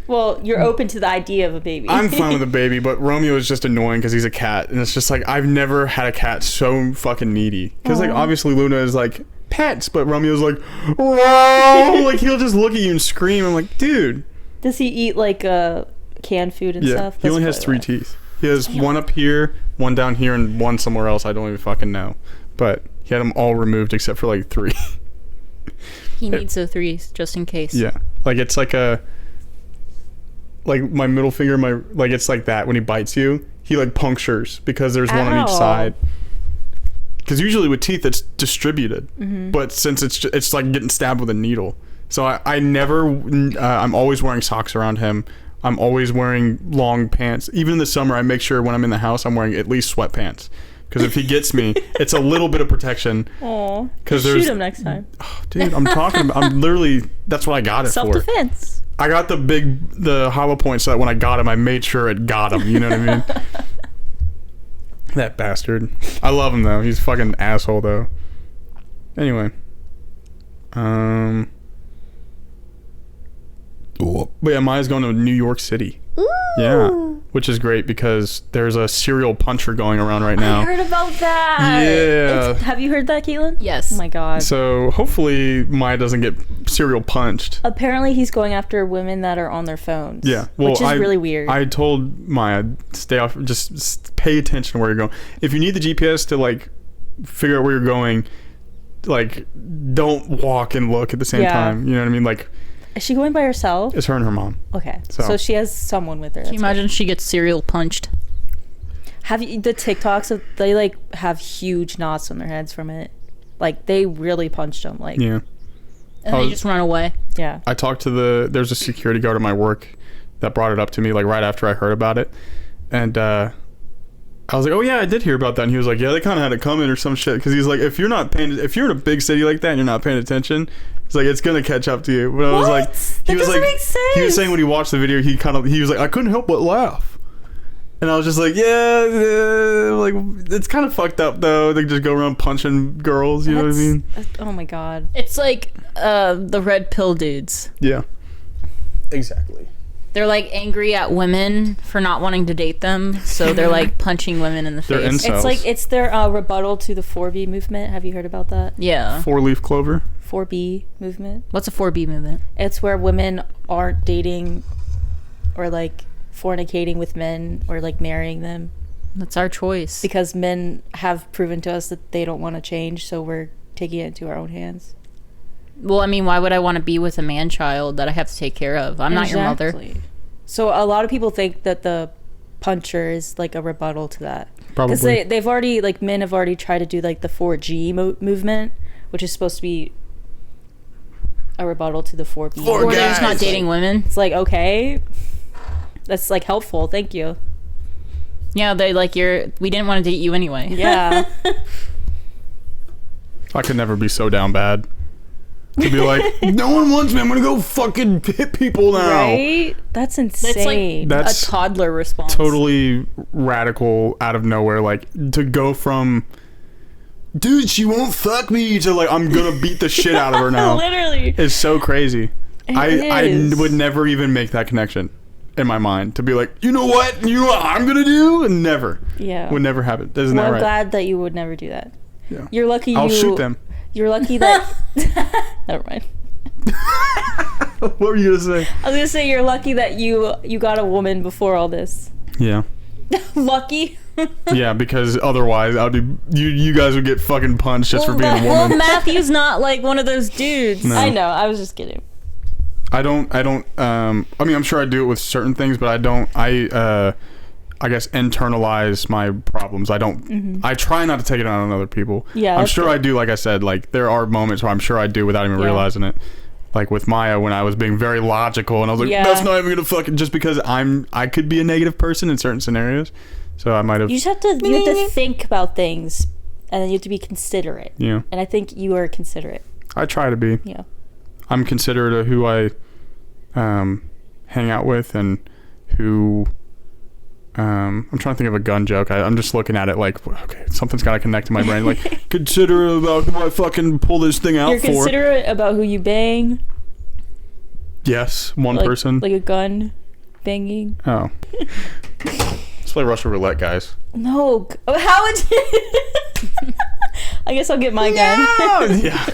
Well, you're open to the idea of a baby. I'm fine with a baby, but Romeo is just annoying because he's a cat, and it's just like I've never had a cat so fucking needy. Because like obviously Luna is like pets, but Romeo's like, "Row!" Like he'll just look at you and scream. I'm like, dude. Does he eat like canned food and Yeah, stuff? he only has 3 teeth. He has one up here, one down here, and one somewhere else. I don't even fucking know. But he had them all removed except for like 3. He needs the 3s just in case. Yeah, like it's like my middle finger, it's like that when he bites you. He like punctures because there's one on each Ow. side. Because usually with teeth it's distributed, but since it's like getting stabbed with a needle. So I never. I'm always wearing socks around him. I'm always wearing long pants. Even in the summer, I make sure when I'm in the house, I'm wearing at least sweatpants. Because if he gets me, it's a little bit of protection. Aw. 'Cause Shoot there's- him next time. Dude, I'm literally. That's what I got it for. Self-defense. I got the hollow point so that when I got him, I made sure it got him. You know what I mean? That bastard. I love him though. He's a fucking asshole though. Anyway. But yeah, Maya's going to New York City. Ooh. Yeah. Which is great because there's a serial puncher going around right now. I heard about that. Yeah. Have you heard that, Caitlin? Yes. Oh my god. So hopefully Maya doesn't get serial punched. Apparently he's going after women that are on their phones. Yeah, well, which is really weird. I told Maya, stay off, just pay attention to where you're going. If you need the GPS to like figure out where you're going, like don't walk and look at the same Yeah. time. You know what I mean? Like Is she going by herself? it's her and her mom. Okay. So- So she has someone with her. Can you imagine she gets serial punched? Have you the TikToks of they like have huge knots on their heads from it? Like they really punched them. Like Yeah. And Oh. they just run away. yeah. I talked to there's a security guard at my work that brought it up to me like right after I heard about it, and I was like, oh yeah, I did hear about that. And he was like, yeah, they kind of had it coming or some shit. Because he's like, if you're in a big city like that and you're not paying attention, it's like it's gonna catch up to you. But I was like, That doesn't make sense. he was saying when he watched the video, he was like, I couldn't help but laugh. And I was just like, yeah, like it's kind of fucked up though. They just go around punching girls. You know what I mean? Oh my god. It's like the red pill dudes. Yeah. Exactly. They're like angry at women for not wanting to date them, so they're like punching women in the They're face. incels. It's their rebuttal to the 4B movement. Have you heard about that? Yeah. 4-leaf clover. 4B movement. What's a 4B movement? It's where women aren't dating or like fornicating with men or like marrying them That's our choice. because men have proven to us that they don't want to change, so we're taking it into our own hands. Well, I mean, why would I want to be with a man child that I have to take care of? I'm not your mother. Exactly. So a lot of people think that the puncher is like a rebuttal to that. Because Probably. they've already, like, men have already tried to do like the 4G movement, which is supposed to be a rebuttal to the 4B. Or they're just not Guys. dating women. It's like, okay, that's like helpful. Thank you. Yeah, they like we didn't want to date you anyway. Yeah. I could never be so down bad. To be like, no one wants me. I'm gonna go fucking hit people now. Right? That's insane. That's a toddler response. totally radical out of nowhere. Like to go from, dude, she won't fuck me to like I'm gonna beat the shit out of her now. Literally. It's so crazy. is. would never even make that connection in my mind to be like, you know what I'm gonna do, and never. Yeah. Would never happen. Isn't Well, that I'm right? glad that you would never do that. Yeah. You're lucky. I'll shoot them. You're lucky that. Never mind. What were you gonna say? I was gonna say you're lucky that you got a woman before all this. Yeah. Lucky. Yeah, because otherwise I'd be you guys would get fucking punched just for being a Well, woman. Matthew's not like one of those dudes. No. I know. I was just kidding. I don't I mean, I'm sure I do it with certain things, but I guess internalize my problems. I don't I try not to take it out on other people. Yeah, I'm that's sure good. I do, like I said, like there are moments where I'm sure I do without even Yeah. realizing it. Like with Maya, when I was being very logical and I was like, Yeah. that's not even gonna fucking, just because I could be a negative person in certain scenarios. So I might have, You just have to think about things, and then you have to be considerate. yeah. And I think you are considerate. I try to be. Yeah. I'm considerate of who I hang out with and who I'm trying to think of a gun joke. I'm just looking at it like, okay, something's got to connect to my brain. Like, considerate about who I fucking pull this thing out You're for. considerate about who you bang. Yes, one like, person. Like a gun banging. Oh. Let's play Russian roulette, guys. No. How would you... I guess I'll get my gun. Yeah.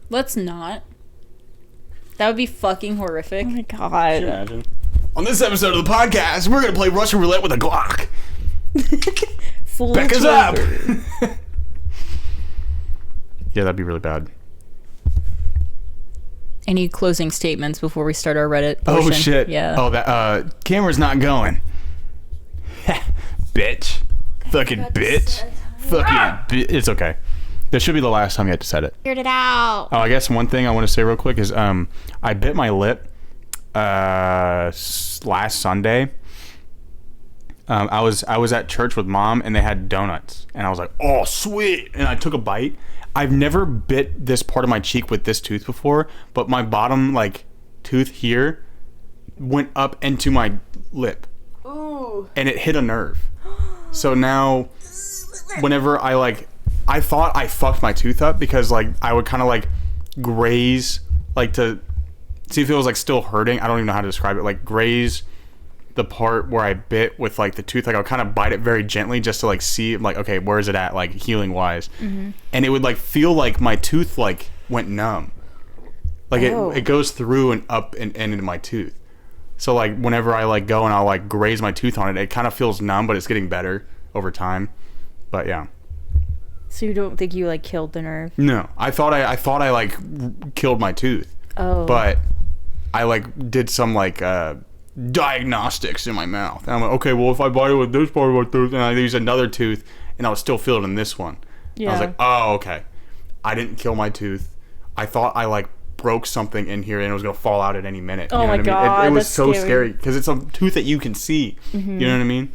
Let's not. That would be fucking horrific. Oh my god. Imagine. On this episode of the podcast, we're gonna play Russian roulette with a Glock. Full Back us up. chamber. Yeah, that'd be really bad. Any closing statements before we start our Reddit Oh portion? shit. Yeah. Oh, that camera's not going. Bitch. Fucking bitch. Fucking It's okay. That should be the last time you had to set it. Figured it out. Oh, I guess one thing I want to say real quick is I bit my lip last Sunday. I was at church with Mom and they had donuts and I was like, oh sweet, and I took a bite. I've never bit this part of my cheek with this tooth before, but my bottom like tooth here went up into my lip. Ooh. And it hit a nerve. So now whenever I thought I fucked my tooth up because like I would kind of like graze like to see if it was like still hurting. I don't even know how to describe it. Like graze the part where I bit with like the tooth. Like I'll kind of bite it very gently just to like see like, okay, where is it at like healing wise? Mm-hmm. And it would like feel like my tooth like went numb. Like it goes through and up and into my tooth. So like whenever I like go and I'll like graze my tooth on it, it kind of feels numb, but it's getting better over time. But yeah. So you don't think you like killed the nerve? No, I thought I like killed my tooth. Oh. But I like did some like diagnostics in my mouth. And I'm like, okay, well if I bite it with this part of my tooth and I use another tooth and I was still feel it in this one. Yeah. I was like, oh okay. I didn't kill my tooth. I thought I like broke something in here and it was gonna fall out at any minute. Oh you know my what I God, mean? It was that's so scary. because it's a tooth that you can see. Mm-hmm. You know what I mean?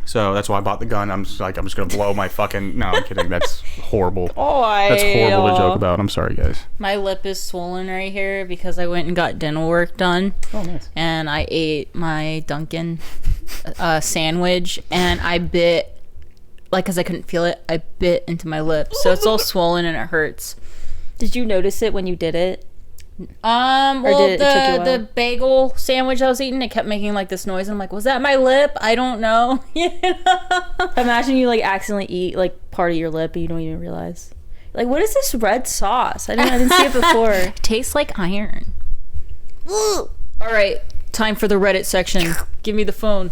So that's why I bought the gun. I'm just gonna blow my fucking. No, I'm kidding. That's horrible. Oh, That's horrible to joke about. I'm sorry, guys. My lip is swollen right here because I went and got dental work done. Oh, nice. And I ate my Dunkin' sandwich and I bit, like, because I couldn't feel it, I bit into my lip. So it's all swollen and it hurts. Did you notice it when you did it? Well, did it took you a while? the bagel sandwich I was eating, it kept making like this noise. And I'm like, was that my lip? I don't know. Imagine you like accidentally eat like part of your lip and you don't even realize. Like, what is this red sauce? I didn't see it before. Tastes like iron. All right, time for the Reddit section. Give me the phone.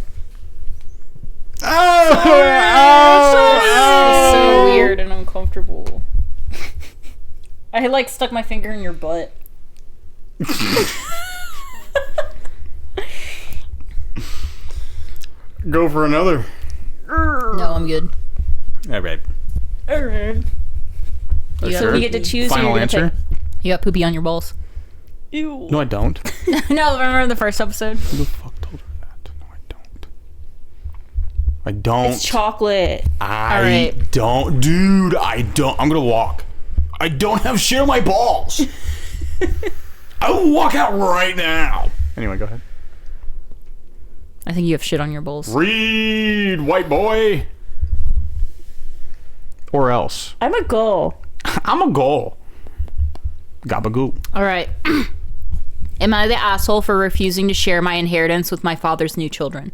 Oh, So weird and uncomfortable. I had like stuck my finger in your butt. Go for another. No, I'm good. All right. Alright. You So we get to choose who Final you're gonna answer. You got poopy on your balls. pick. Ew. No, I don't. No, remember the first episode? Who the fuck told her that? No, I don't. I don't. It's chocolate. I Alright. don't, dude. I don't. I'm gonna walk. I don't have shit on my balls. I will walk out right now. Anyway, go ahead. I think you have shit on your balls. Read, white boy. Or else. I'm a goal. I'm a goal. Gabagool. All right. Am I the asshole for refusing to share my inheritance with my father's new children?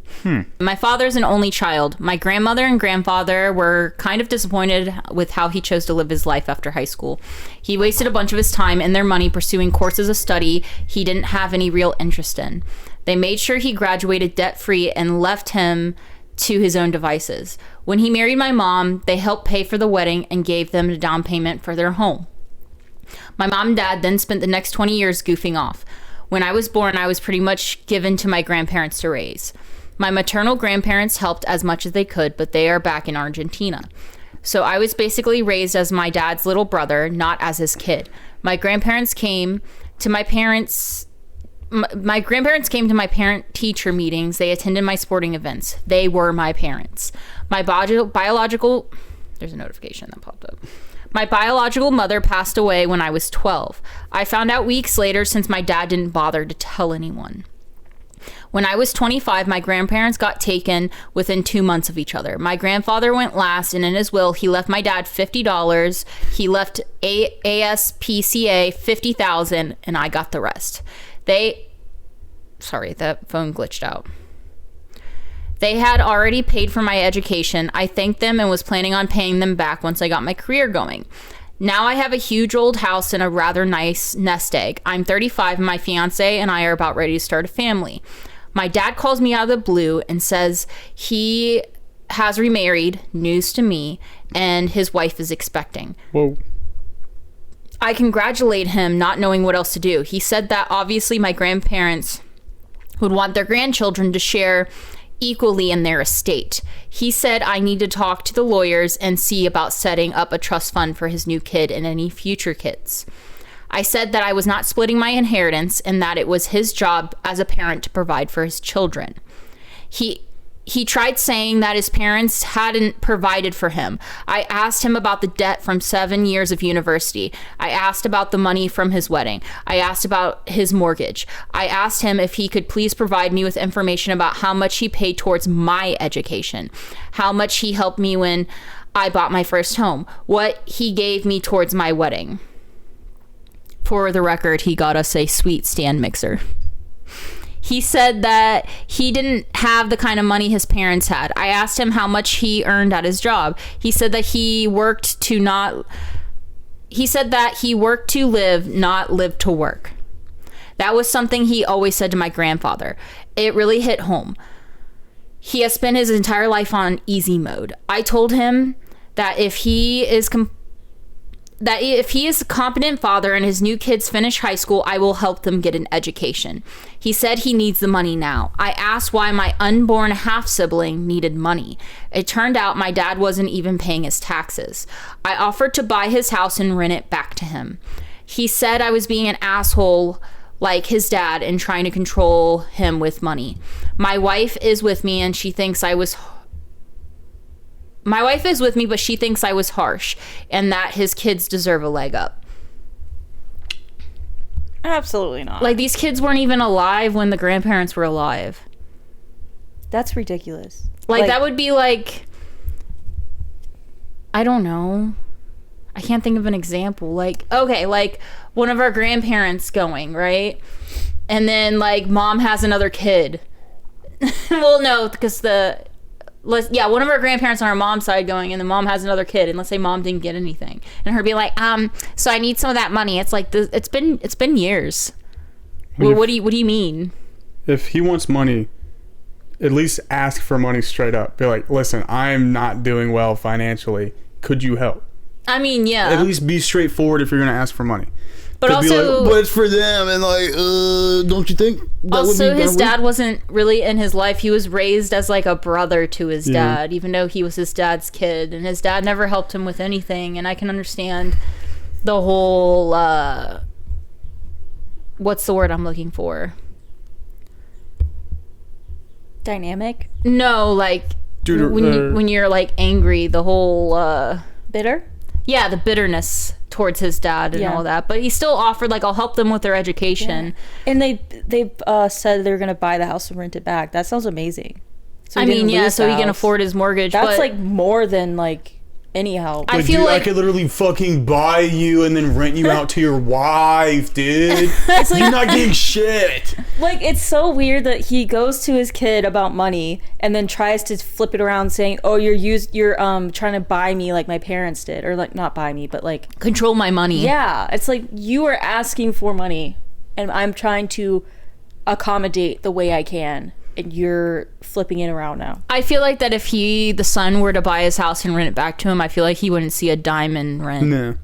My father's an only child. My grandmother and grandfather were kind of disappointed with how he chose to live his life after high school. He wasted a bunch of his time and their money pursuing courses of study he didn't have any real interest in. They made sure he graduated debt-free and left him to his own devices. When he married my mom, they helped pay for the wedding and gave them a down payment for their home. My mom and dad then spent the next 20 years goofing off. When I was born, I was pretty much given to my grandparents to raise. My maternal grandparents helped as much as they could, but they are back in Argentina. So I was basically raised as my dad's little brother, not as his kid. My grandparents came to my parents' parent-teacher meetings. They attended my sporting events. They were my parents. My biological... There's a notification that popped up. My biological mother passed away when I was 12. I found out weeks later since my dad didn't bother to tell anyone. When I was 25, my grandparents got taken within 2 months of each other. My grandfather went last, and in his will, he left my dad $50. He left ASPCA $50,000, and I got the rest. Sorry, that phone glitched out. They had already paid for my education. I thanked them and was planning on paying them back once I got my career going. Now I have a huge old house and a rather nice nest egg. I'm 35 and my fiance and I are about ready to start a family. My dad calls me out of the blue and says he has remarried, news to me, and his wife is expecting. Whoa. I congratulate him, not knowing what else to do. He said that obviously my grandparents would want their grandchildren to share equally in their estate. He said I need to talk to the lawyers and see about setting up a trust fund for his new kid and any future kids. I said that I was not splitting my inheritance and that it was his job as a parent to provide for his children. He tried saying that his parents hadn't provided for him. I asked him about the debt from 7 years of university. I asked about the money from his wedding. I asked about his mortgage. I asked him if he could please provide me with information about how much he paid towards my education, how much he helped me when I bought my first home, what he gave me towards my wedding. For the record, he got us a sweet stand mixer. He said that he didn't have the kind of money his parents had. I asked him how much he earned at his job. He said that he worked to live, not live to work. That was something he always said to my grandfather. It really hit home. He has spent his entire life on easy mode. I told him that if he is a competent father and his new kids finish high school, I will help them get an education. He said he needs the money now. I asked why my unborn half-sibling needed money. It turned out my dad wasn't even paying his taxes. I offered to buy his house and rent it back to him. He said I was being an asshole like his dad and trying to control him with money. My wife is with me but she thinks I was harsh and that his kids deserve a leg up. Absolutely not. Like, these kids weren't even alive when the grandparents were alive. That's ridiculous. Like that would be like, I don't know. I can't think of an example. Like, okay, like one of our grandparents going, right? And then like mom has another kid. Well, no, because one of our grandparents on our mom's side going, and the mom has another kid, and let's say mom didn't get anything, and her be like, so I need some of that money. It's like it's been years. Well, what do you mean? If he wants money, at least ask for money straight up. Be like, listen, I'm not doing well financially. Could you help? I mean, yeah. At least be straightforward if you're gonna ask for money. But also, but it's for them, and like, don't you think? Also, his dad wasn't really in his life. He was raised as like a brother to his dad, even though he was his dad's kid, and his dad never helped him with anything. And I can understand the whole, what's the word I'm looking for? Dynamic? No, like when you're like angry, the whole bitter? Yeah, the bitterness towards his dad and all that. But he still offered, like, I'll help them with their education. Yeah. And they said they're going to buy the house and rent it back. That sounds amazing. So he can afford his mortgage. That's like more than like any help. I Like, feel dude, like I could literally fucking buy you and then rent you out to your wife, dude. You're not getting shit. Like, it's so weird that he goes to his kid about money and then tries to flip it around saying, oh, you're trying to buy me like my parents did, or like not buy me, but like control my money. yeah, it's like you are asking for money and I'm trying to accommodate the way I can, and you're flipping it around now. I feel like that if the son were to buy his house and rent it back to him, I feel like he wouldn't see a dime in rent. No.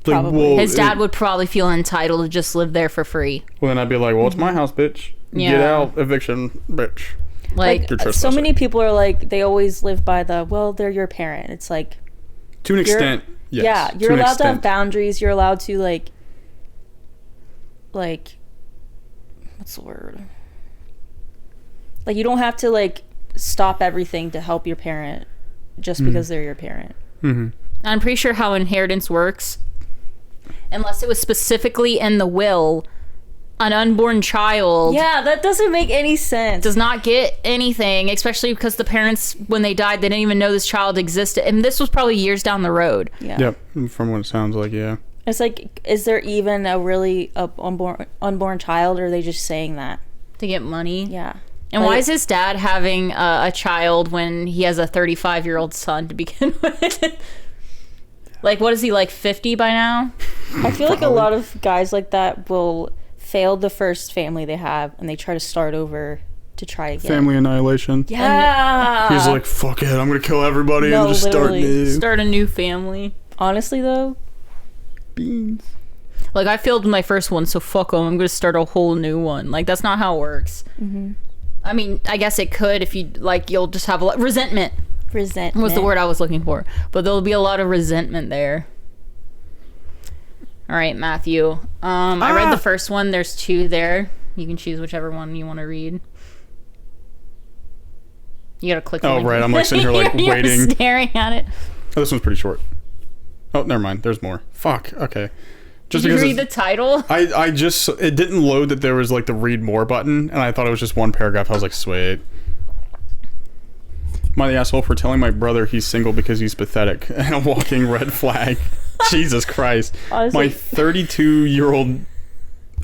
Probably. His dad would probably feel entitled to just live there for free. Well, then I'd be like, well, it's my house, bitch. Yeah. Get out, eviction, bitch. Like, You're So trespassing. many people are like, they always live by the, well, they're your parent. It's like, To an extent, yes. yeah, To you're an allowed to have extent. boundaries. You're allowed to like, what's the word? Like, you don't have to like stop everything to help your parent just because they're your parent. Mm-hmm. I'm pretty sure how inheritance works, unless it was specifically in the will, an unborn child Yeah, that doesn't make any sense. does not get anything, especially because the parents, when they died, they didn't even know this child existed. And this was probably years down the road. Yeah. Yep, from what it sounds like, yeah. It's like, is there even a really unborn child, or are they just saying that? To get money. Yeah. And why Like- is his dad having a child when he has a 35-year-old son to begin with? Like, what is he, like 50 by now? I feel like a lot of guys like that will fail the first family they have and they try to start over to try again. Family annihilation. Yeah. He's like, fuck it, I'm gonna kill everybody No, and just start literally. new. Start a new family. Honestly though, Beans. Like, I failed my first one, so fuck them. I'm going to start a whole new one. Like, that's not how it works. Mm-hmm. I mean, I guess it could if you, like, you'll just have a lot. Resentment resentment was the word I was looking for. But there'll be a lot of resentment there. All right, Matthew. I read the first one. There's 2 there. You can choose whichever one you want to read. You gotta click. the Oh, link. right, I'm, like, sitting here, like, You're waiting. staring at it. Oh, this one's pretty short. Oh, never mind. There's more. Fuck. Okay. Just Did you because read the title? I just it didn't load that there was like the read more button, and I thought it was just one paragraph. I was like, sweet. Am I the asshole for telling my brother he's single because he's pathetic and a walking red flag? Jesus Christ. Honestly. My 32-year-old.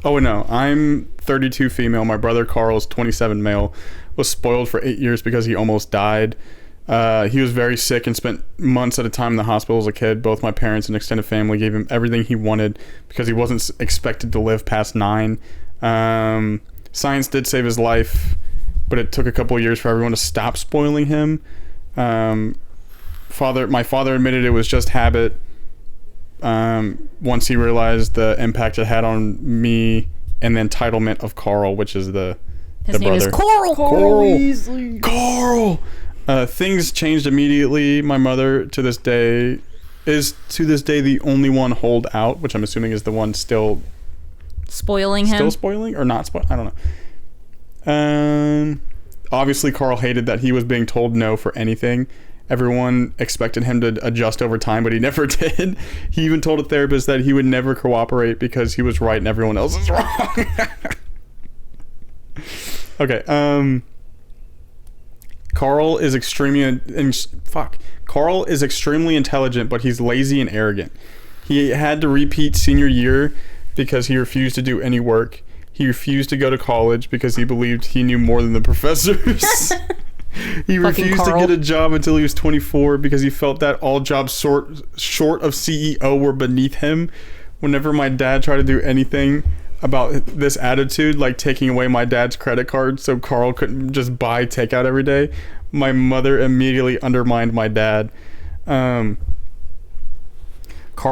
Oh no, I'm 32 female. My brother Carl is 27 male. Was spoiled for 8 years because he almost died. He was very sick and spent months at a time in the hospital as a kid. Both my parents and extended family gave him everything he wanted because he wasn't expected to live past 9. Science did save his life, but it took a couple of years for everyone to stop spoiling him. My father admitted it was just habit. Once he realized the impact it had on me and the entitlement of Carl, which is the His name brother. is Coral. Carl. Carl. Things changed immediately. My mother is to this day the only one hold out, which I'm assuming is the one still Spoiling him. spoiling or not spoil. I don't know. Obviously Carl hated that he was being told no for anything. Everyone expected him to adjust over time, but he never did. He even told a therapist that he would never cooperate because he was right and everyone else is wrong. Okay. Carl is extremely intelligent, but he's lazy and arrogant. He had to repeat senior year because he refused to do any work. He refused to go to college because he believed he knew more than the professors. He refused to Carl. get a job until he was 24 because he felt that all jobs short of CEO were beneath him. Whenever my dad tried to do anything about this attitude, like taking away my dad's credit card so Carl couldn't just buy takeout every day, my mother immediately undermined my dad. Carl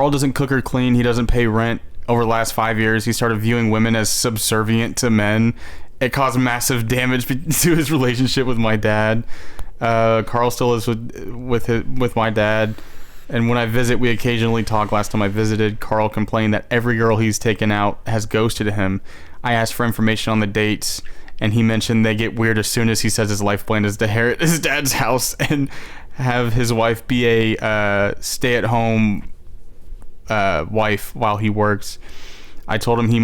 doesn't cook or clean. He doesn't pay rent. Over the last 5 years, he started viewing women as subservient to men. It caused massive damage to his relationship with my dad. Carl still lives with my dad. And when I visit, we occasionally talk. Last time I visited, Carl complained that every girl he's taken out has ghosted him. I asked for information on the dates, and he mentioned they get weird as soon as he says his life plan is to inherit his dad's house and have his wife be a stay-at-home wife while he works. I told him that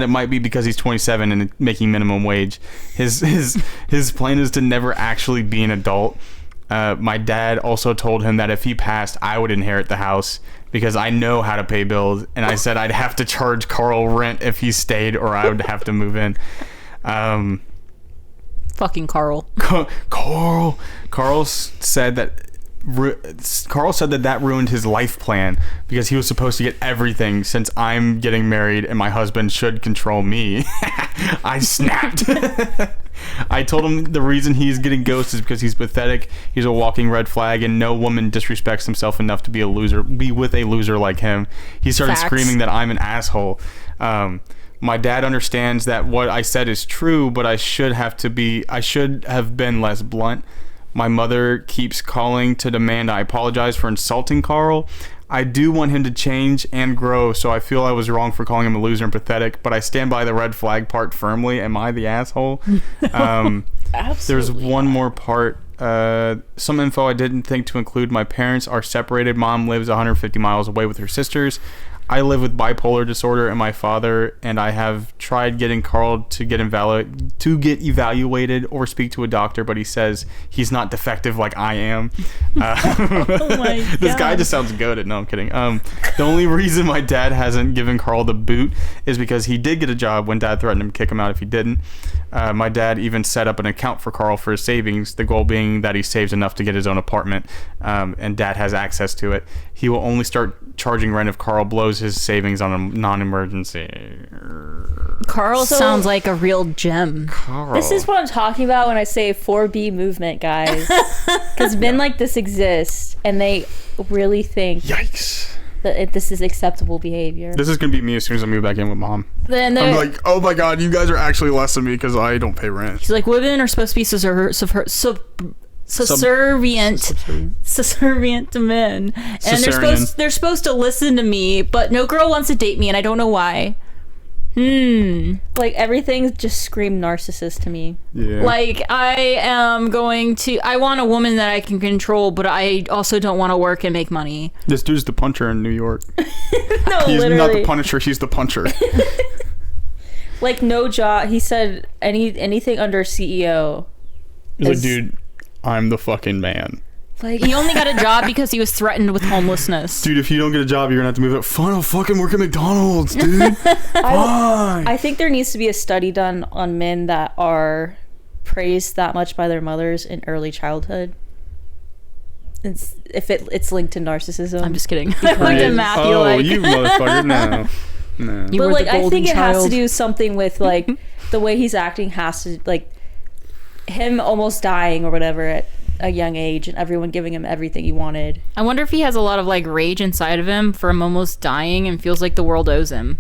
it might be because he's 27 and making minimum wage. His plan is to never actually be an adult. My dad also told him that if he passed, I would inherit the house because I know how to pay bills. And I said I'd have to charge Carl rent if he stayed, or I would have to move in. Fucking Carl. Carl said that ruined his life plan because he was supposed to get everything since I'm getting married and my husband should control me. I snapped. I told him the reason he's getting ghosted is because he's pathetic, he's a walking red flag, and no woman disrespects himself enough to be with a loser like him. He started screaming that I'm an asshole. My dad understands that what I said is true, but I should have been less blunt. My mother keeps calling to demand I apologize for insulting Carl. I do want him to change and grow, so I feel I was wrong for calling him a loser and pathetic, but I stand by the red flag part firmly. Am I the asshole? Absolutely. There's one more part. Some info I didn't think to include. My parents are separated. Mom lives 150 miles away with her sisters. I live with bipolar disorder, and my father and I have tried getting Carl to get evaluated or speak to a doctor, but he says he's not defective like I am. Oh my God. This guy just sounds goated. No, I'm kidding. The only reason my dad hasn't given Carl the boot is because he did get a job when Dad threatened him to kick him out if he didn't. My dad even set up an account for Carl for his savings, the goal being that he saves enough to get his own apartment, and Dad has access to it. He will only start charging rent if Carl blows his savings on a non-emergency. Carl sounds like a real gem. Carl. This is what I'm talking about when I say 4B movement, guys. Because men like this exist, and they really think Yikes. that this is acceptable behavior. This is going to be me as soon as I move back in with Mom. Then I'm like, oh my God, you guys are actually less than me because I don't pay rent. he's like, women are supposed to be subservient to men, and they're supposed to listen to me, but no girl wants to date me, and I don't know why. Like, everything just screamed narcissist to me. Yeah. Like, I want a woman that I can control, but I also don't want to work and make money. This dude's the puncher in New York. No, He's literally. not the Punisher, he's the puncher. Like, no job. He said anything under CEO. He's like, dude, I'm the fucking man. Like, He only got a job because he was threatened with homelessness. Dude, if you don't get a job, you're gonna have to move up. Fine, I'll fucking work at McDonald's, dude. Fine. I think there needs to be a study done on men that are praised that much by their mothers in early childhood. It's linked to narcissism. I'm just kidding. I looked at Matthew Oh, like, you motherfucker. No. you But were like, the I golden think it has to child. do something with like the way he's acting has to, like, him almost dying or whatever at a young age and everyone giving him everything he wanted. I wonder if he has a lot of like rage inside of him from almost dying and feels like the world owes him.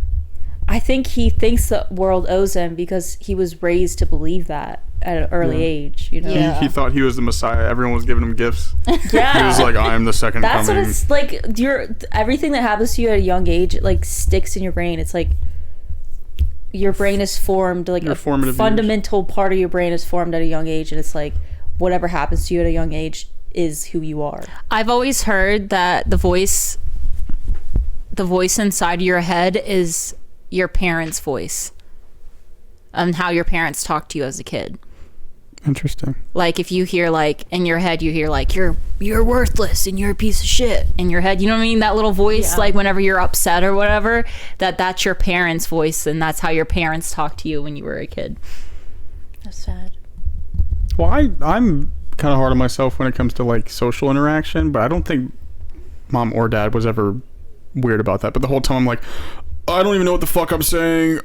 I think he thinks the world owes him because he was raised to believe that at an early age, you know? Yeah. He thought he was the Messiah. Everyone was giving him gifts. Yeah. He was like, I am the second That's coming. what it's like. Everything that happens to you at a young age, it like sticks in your brain. It's like your brain is formed, like Your a formative fundamental part of your brain is formed at a young age, and it's like whatever happens to you at a young age is who you are. I've always heard that the voice inside of your head is your parents' voice and how your parents talk to you as a kid. Interesting. Like if you hear like in your head you hear like you're worthless and you're a piece of shit in your head, you know what I mean, that little voice. Yeah. Like whenever you're upset or whatever, that's your parents' voice, and that's how your parents talk to you when you were a kid. That's sad. Well, I'm kind of hard on myself when it comes to like social interaction, but I don't think Mom or Dad was ever weird about that. But the whole time I'm like, I don't even know what the fuck I'm saying.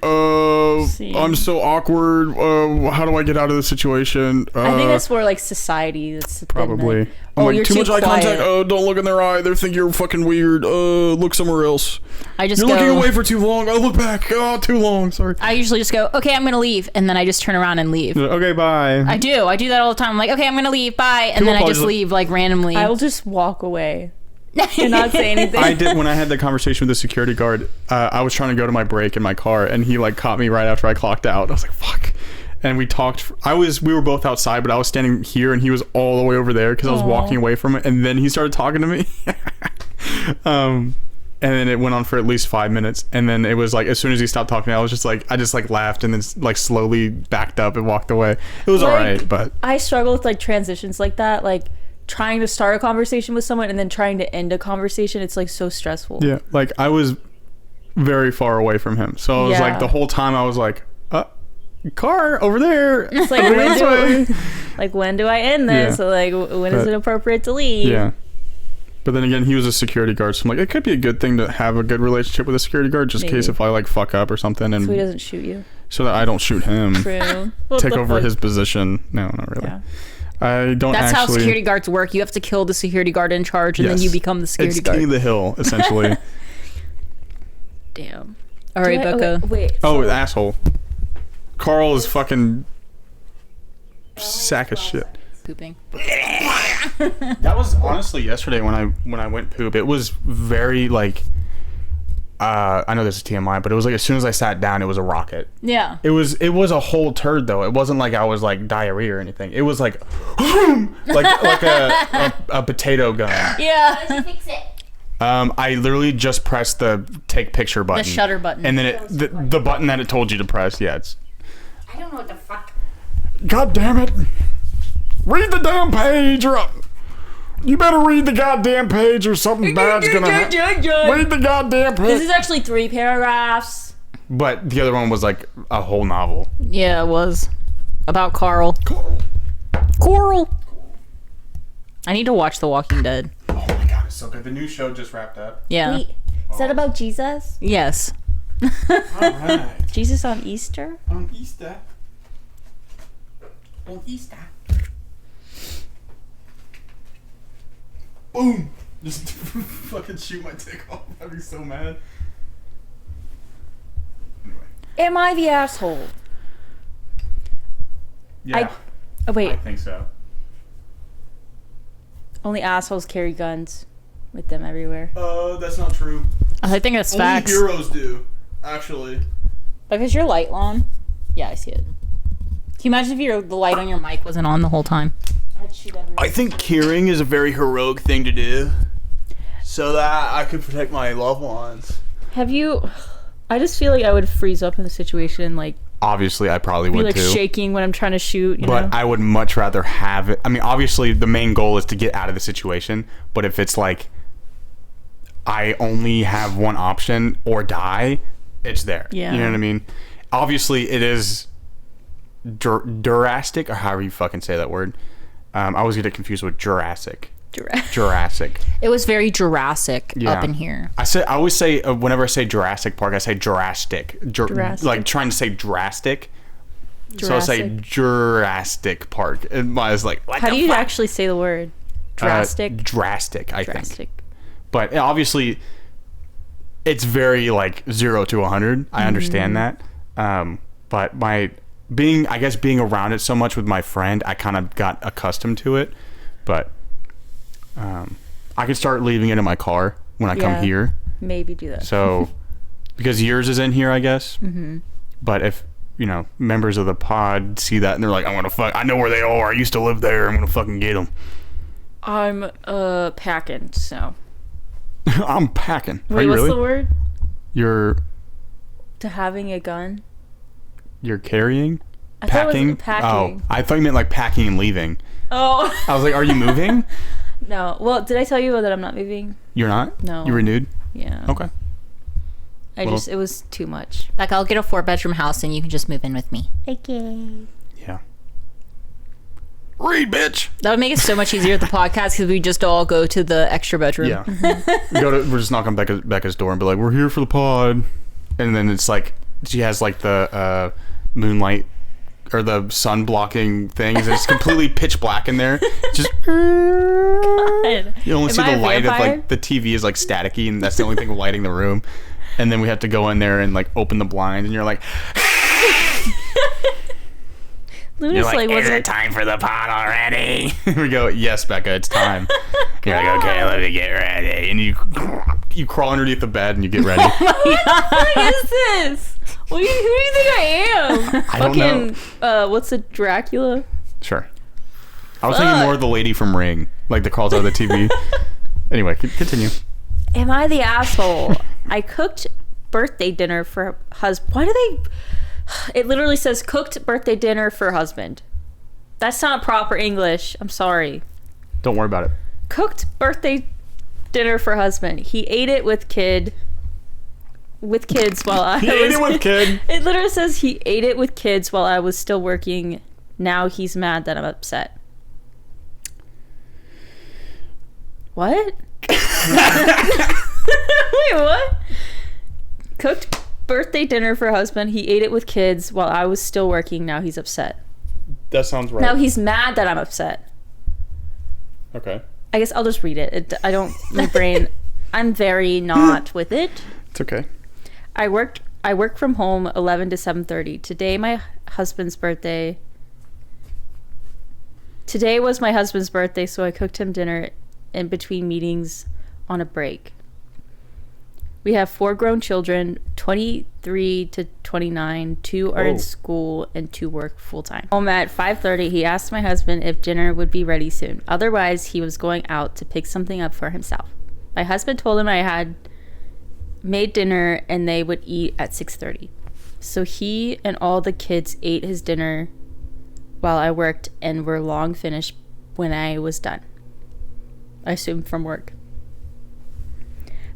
Same. I'm so awkward. How do I get out of this situation? I think that's more like society. That's the thing, probably. like, I'm like, you're too much eye quiet. contact. Oh, don't look in their eye. They think you're fucking weird. Look somewhere else. I just You're go, looking away for too long. Oh, look back. Oh, too long. Sorry. I usually just go, okay, I'm gonna leave, and then I just turn around and leave. Okay, bye. I do that all the time. I'm like, okay, I'm gonna leave, bye, and People then I probably just just- leave like randomly. I will just walk away and not say anything. I did when I had the conversation with the security guard. I was trying to go to my break in my car, and he like caught me right after I clocked out. I was like, "Fuck!" And we talked. We were both outside, but I was standing here, and he was all the way over there because I was Aw. walking away from it. And then he started talking to me. And then it went on for at least 5 minutes, and then it was like as soon as he stopped talking, I just laughed and then like slowly backed up and walked away. It was Like, all right, but I struggle with like transitions like that. Like trying to start a conversation with someone and then trying to end a conversation, it's like so stressful. Yeah, like I was very far away from him, so I was like the whole time I was like, car over there. It's like when do I end this? Yeah. Or like when is it appropriate to leave? Yeah. But then again, he was a security guard, so I'm like, it could be a good thing to have a good relationship with a security guard, just in case if I like fuck up or something, and so he doesn't shoot you. So that I don't shoot him. True. Take over his position. No, not really. Yeah. I don't. That's actually, how security guards work. You have to kill the security guard in charge, and then you become the security guard. It's King of the Hill, essentially. Damn. All right, Becca. Okay, wait. Oh, asshole. Carl is fucking sack of shit. Pooping. That was honestly yesterday when I went poop. It was very like I know this is TMI, but it was like as soon as I sat down, it was a rocket. Yeah. It was a whole turd though. It wasn't like I was like diarrhea or anything. It was like like a potato gun. Yeah. Fix it. I literally just pressed the take picture button. The shutter button. And then the button that it told you to press. Yeah, it's. I don't know what the fuck. God damn it! Read the damn page, or you better read the goddamn page, or something bad's gonna happen. Read the goddamn page. This is actually 3 paragraphs. But the other one was like a whole novel. Yeah, it was about Carl. Coral. I need to watch The Walking Dead. Oh my god, it's so good. The new show just wrapped up. Yeah. Wait, is that about Jesus? Yes. Alright. Jesus on Easter? On Easter. On Easter. Boom! Just fucking shoot my dick off. I'd be so mad. Anyway. Am I the asshole? Yeah. Oh, wait. I think so. Only assholes carry guns with them everywhere. That's not true. I think that's facts. Only heroes do, actually. Like, is your light on? Yeah, I see it. Can you imagine if the light on your mic wasn't on the whole time? I'd shoot everyone. I think curing is a very heroic thing to do, so that I could protect my loved ones. Have you... I just feel like I would freeze up in the situation, like, Obviously, I probably be would like too. shaking when I'm trying to shoot, you But know? I would much rather have it. I mean, obviously, the main goal is to get out of the situation. But if it's like I only have one option or die, it's there. Yeah. You know what I mean? Obviously, it is Jurassic, or however you fucking say that word. I always get it confused with Jurassic. Jurassic. It was very Jurassic Yeah. up in here. I always say whenever I say Jurassic Park, I say Jurassic. Jurassic. Like trying to say drastic. So I say Jurassic Park. And I was like, what How the do you fuck? actually say the word? Drastic? Drastic, I think. Drastic. But obviously, it's very like 0 to 100. I understand that. But being around it so much with my friend, I kind of got accustomed to it. But I could start leaving it in my car when I come here. Maybe do that. So, because yours is in here, I guess. But if members of the pod see that and they're like, I know where they are. I used to live there. I'm gonna fucking get them. I'm packing, so. I'm packing. Are Wait, you what's really? the word? To having a gun? You're carrying? I thought it was Packing? packing. Oh, I thought you meant like packing and leaving. Oh. I was like, are you moving? No. Well, did I tell you that I'm not moving? You're not? No. You renewed? Yeah. Okay. It was too much. Like, I'll get a 4-bedroom house and you can just move in with me. Okay. Yeah. Read, bitch. That would make it so much easier at the podcast because we just all go to the extra bedroom. Yeah. We're just knock on Becca's door and be like, we're here for the pod. And then it's like, she has like the moonlight or the sun blocking things. It's completely pitch black in there. Just you only see the light of like the TV is like staticky, and that's the only thing lighting the room. And then we have to go in there and like open the blinds, and you're like, Luna's like, is it time for the pod already? We go, yes, Becca, it's time. You're like, okay, let me get ready. And you crawl underneath the bed and you get ready. What is this? Who do you think I am? I don't know. What's a Dracula? Sure. I was thinking more of the lady from Ring, like that crawls out of the TV. Anyway, continue. Am I the asshole? I cooked birthday dinner for husband. Why do they... It literally says cooked birthday dinner for husband. That's not proper English. I'm sorry. Don't worry about it. Cooked birthday dinner for husband. He ate it with kids while I He ate it with kid. It literally says he ate it with kids while I was still working. Now he's mad that I'm upset. What? Wait, what? Cooked birthday dinner for husband. He ate it with kids while I was still working. Now he's upset. That sounds right. Now he's mad that I'm upset. Okay. I guess I'll just read it. I don't. My brain. I'm very not with it. It's okay. I work from home 11 to 7:30. Today my husband's birthday. Today was my husband's birthday, so I cooked him dinner in between meetings on a break. We have 4 grown children, 23 to 29. 2 are in school and 2 work full-time. Home at 5:30, he asked my husband if dinner would be ready soon. Otherwise, he was going out to pick something up for himself. My husband told him I had made dinner and they would eat at 6:30. So he and all the kids ate his dinner while I worked and were long finished when I was done. I assume from work.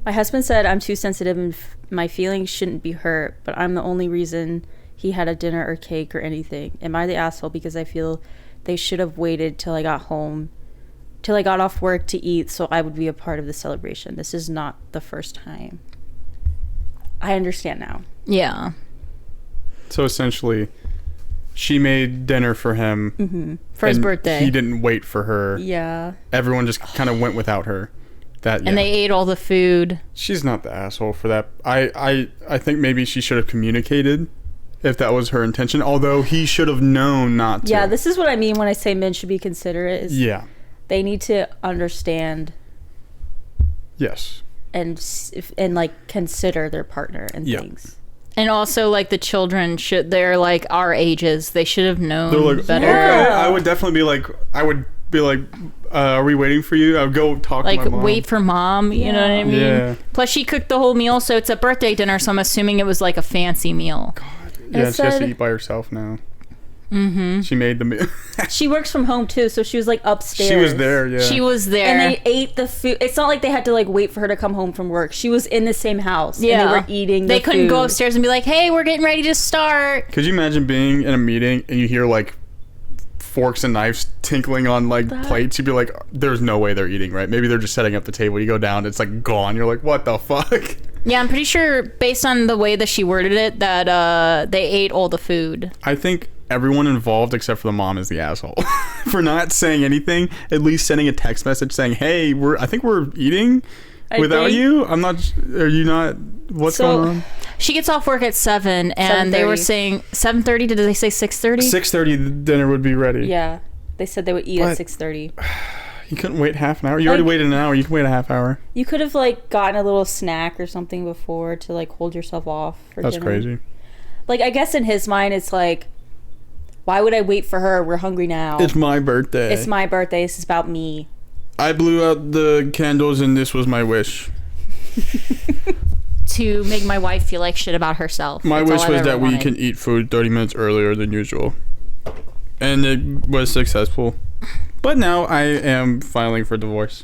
My husband said I'm too sensitive and my feelings shouldn't be hurt, but I'm the only reason he had a dinner or cake or anything. Am I the asshole because I feel they should have waited till I got off work to eat so I would be a part of the celebration? This is not the first time. I understand now. Yeah. So essentially, she made dinner for him For his birthday. He didn't wait for her. Yeah. Everyone just kind of went without her. And they ate all the food. She's not the asshole for that. I think maybe she should have communicated if that was her intention. Although he should have known not to. Yeah, this is what I mean when I say men should be considerate. Is Yeah. they need to understand Yes. and like consider their partner and Yeah. things. And also, like, the children they're like our ages. They should have known They're like, better. okay. I would definitely be like, are we waiting for you? I would go talk Like, to my mom. wait for mom, you know what I mean? Yeah. Plus, she cooked the whole meal, so it's a birthday dinner, so I'm assuming it was like a fancy meal. Yeah, It she has to said- eat by herself now. Mm-hmm. She made the meal. She works from home too, so she was like upstairs. She was there, yeah. She was there. And they ate the food. It's not like they had to like wait for her to come home from work. She was in the same house. yeah. And they were eating They the couldn't go food. upstairs and be like, hey, we're getting ready to start. Could you imagine being in a meeting and you hear like forks and knives tinkling on like plates? You'd be like, there's no way they're eating, right? Maybe they're just setting up the table. You go down, it's like gone. You're like, what the fuck? Yeah, I'm pretty sure, based on the way that she worded it, that they ate all the food. I think everyone involved except for the mom is the asshole for not saying anything. At least sending a text message saying, "Hey, I think we're eating without think- you." I'm not. Are you not? What's So- going on? She gets off work at 7, and they were 7:30. saying 7:30. Did they say 6:30? 6:30, the dinner would be ready. Yeah. They said they would eat What? at 6:30. You couldn't wait half an hour. You already waited an hour. You can wait a half hour. You could have like gotten a little snack or something before to like hold yourself off for That's dinner. crazy. Like I guess in his mind it's like, why would I wait for her? We're hungry now. It's my birthday. It's my birthday. This is about me. I blew out the candles and this was my wish. To make my wife feel like shit about herself. My That's all wish I've was ever that we wanted. can eat food 30 minutes earlier than usual. And it was successful. But now I am filing for divorce.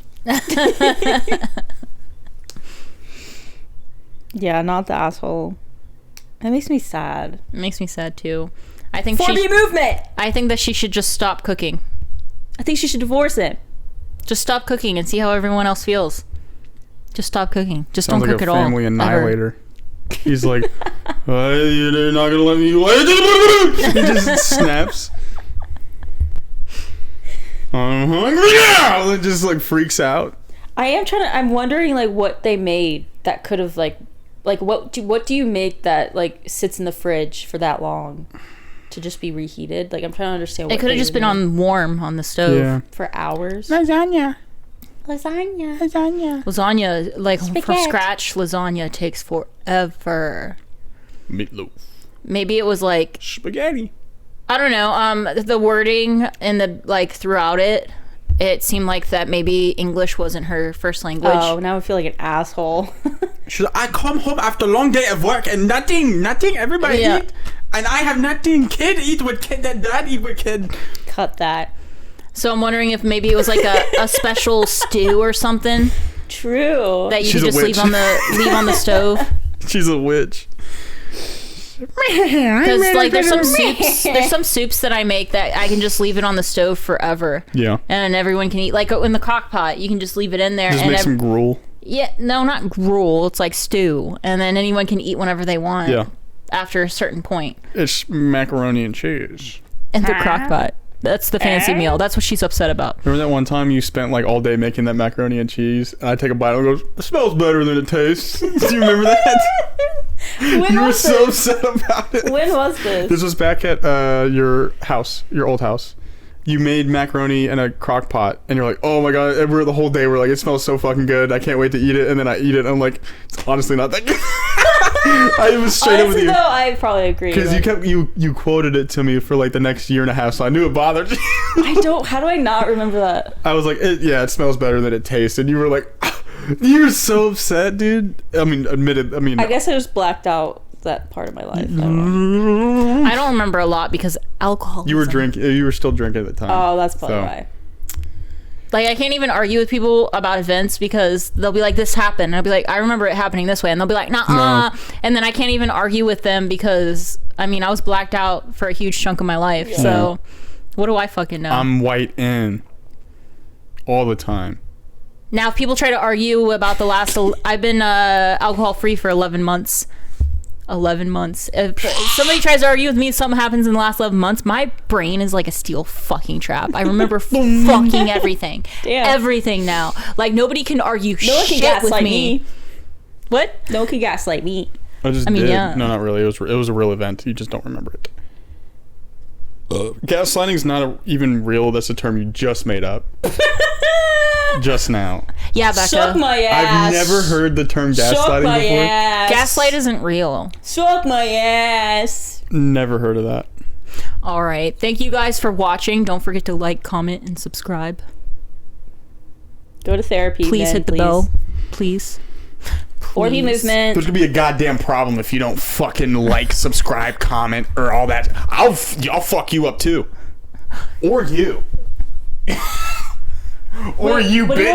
Yeah, not the asshole. That makes me sad. It makes me sad too. I think For the movement. I think that she should just stop cooking. I think she should divorce him. Just stop cooking and see how everyone else feels. Just stop cooking. Just Sounds don't like cook a at all. family ever. annihilator. He's like, you're not gonna let me. He just snaps. I'm hungry now. It just like freaks out. I'm wondering like what they made that could have like what do you make that like sits in the fridge for that long to just be reheated? Like I'm trying to understand what It could have they just been made on warm on the stove. Yeah. for hours. Lasagna. Lasagna, like from Spaghetti. scratch, lasagna takes forever. Meatloaf. Maybe it was like, Spaghetti. I don't know, the wording and the like throughout it seemed like that maybe English wasn't her first language. Oh, now I feel like an asshole. Should I come home after a long day of work and nothing, everybody Yeah. eat, and I have nothing. Kid eat with kid, dad eat with kid. Cut that. So I'm wondering if maybe it was like a special stew or something True. that you She's could a just witch. leave on the stove. She's a witch. Because like there's some soups that I make that I can just leave it on the stove forever. Yeah. And everyone can eat. Like in the crock pot, you can just leave it in there. Just and make some gruel. Yeah, no, not gruel. It's like stew, and then anyone can eat whenever they want. Yeah. After a certain point. It's macaroni and cheese. In the crock pot. That's the fancy meal. That's what she's upset about. Remember that one time you spent like all day making that macaroni and cheese, and I take a bite and it goes, "It smells better than it tastes." Do you remember that? When You were was so this? upset about it. When was this? This was back at your house, your old house. You made macaroni in a crock pot, and you're like, "Oh my god!" And the whole day we're like, "It smells so fucking good. I can't wait to eat it." And then I eat it, and I'm like, "It's honestly not that good." I was straight up with Honestly, you though, I probably agree. because you quoted it to me for like the next year and a half, so I knew it bothered you. I don't. How do I not remember that? I was like, it smells better than it tastes, and you were like, you were so upset, dude. I mean, I guess I just blacked out that part of my life. I don't know. I don't remember a lot because alcohol. you were drinking. You were still drinking at the time. Oh, that's probably So. why. Like, I can't even argue with people about events because they'll be like, this happened. And I'll be like, I remember it happening this way. And they'll be like, nah. No. And then I can't even argue with them because, I mean, I was blacked out for a huge chunk of my life. So, what do I fucking know? I'm white in all the time. Now, if people try to argue about the last... I've been alcohol free for 11 months. 11 months. If somebody tries to argue with me, something happens in the last 11 months, my brain is like a steel fucking trap. I remember fucking everything. Damn. Everything now. Like, nobody can argue No one can shit with gaslight me. me. What? No one can gaslight me. I just I mean, did. yeah. No, not really. It was a real event. You just don't remember it. Gaslighting's not even real. That's a term you just made up. Just now. Yeah, Becca. Suck my ass. I've never heard the term Suck gaslighting my before. ass. Gaslight isn't real. Suck my ass. Never heard of that. All right. Thank you guys for watching. Don't forget to like, comment, and subscribe. Go to therapy. Please then, hit the bell. Please. Or be Please. movement. There's gonna be a goddamn problem if you don't fucking like, subscribe, comment, or all that. I'll fuck you up too. Or you. Or Wait, you what do you bitch. wanna-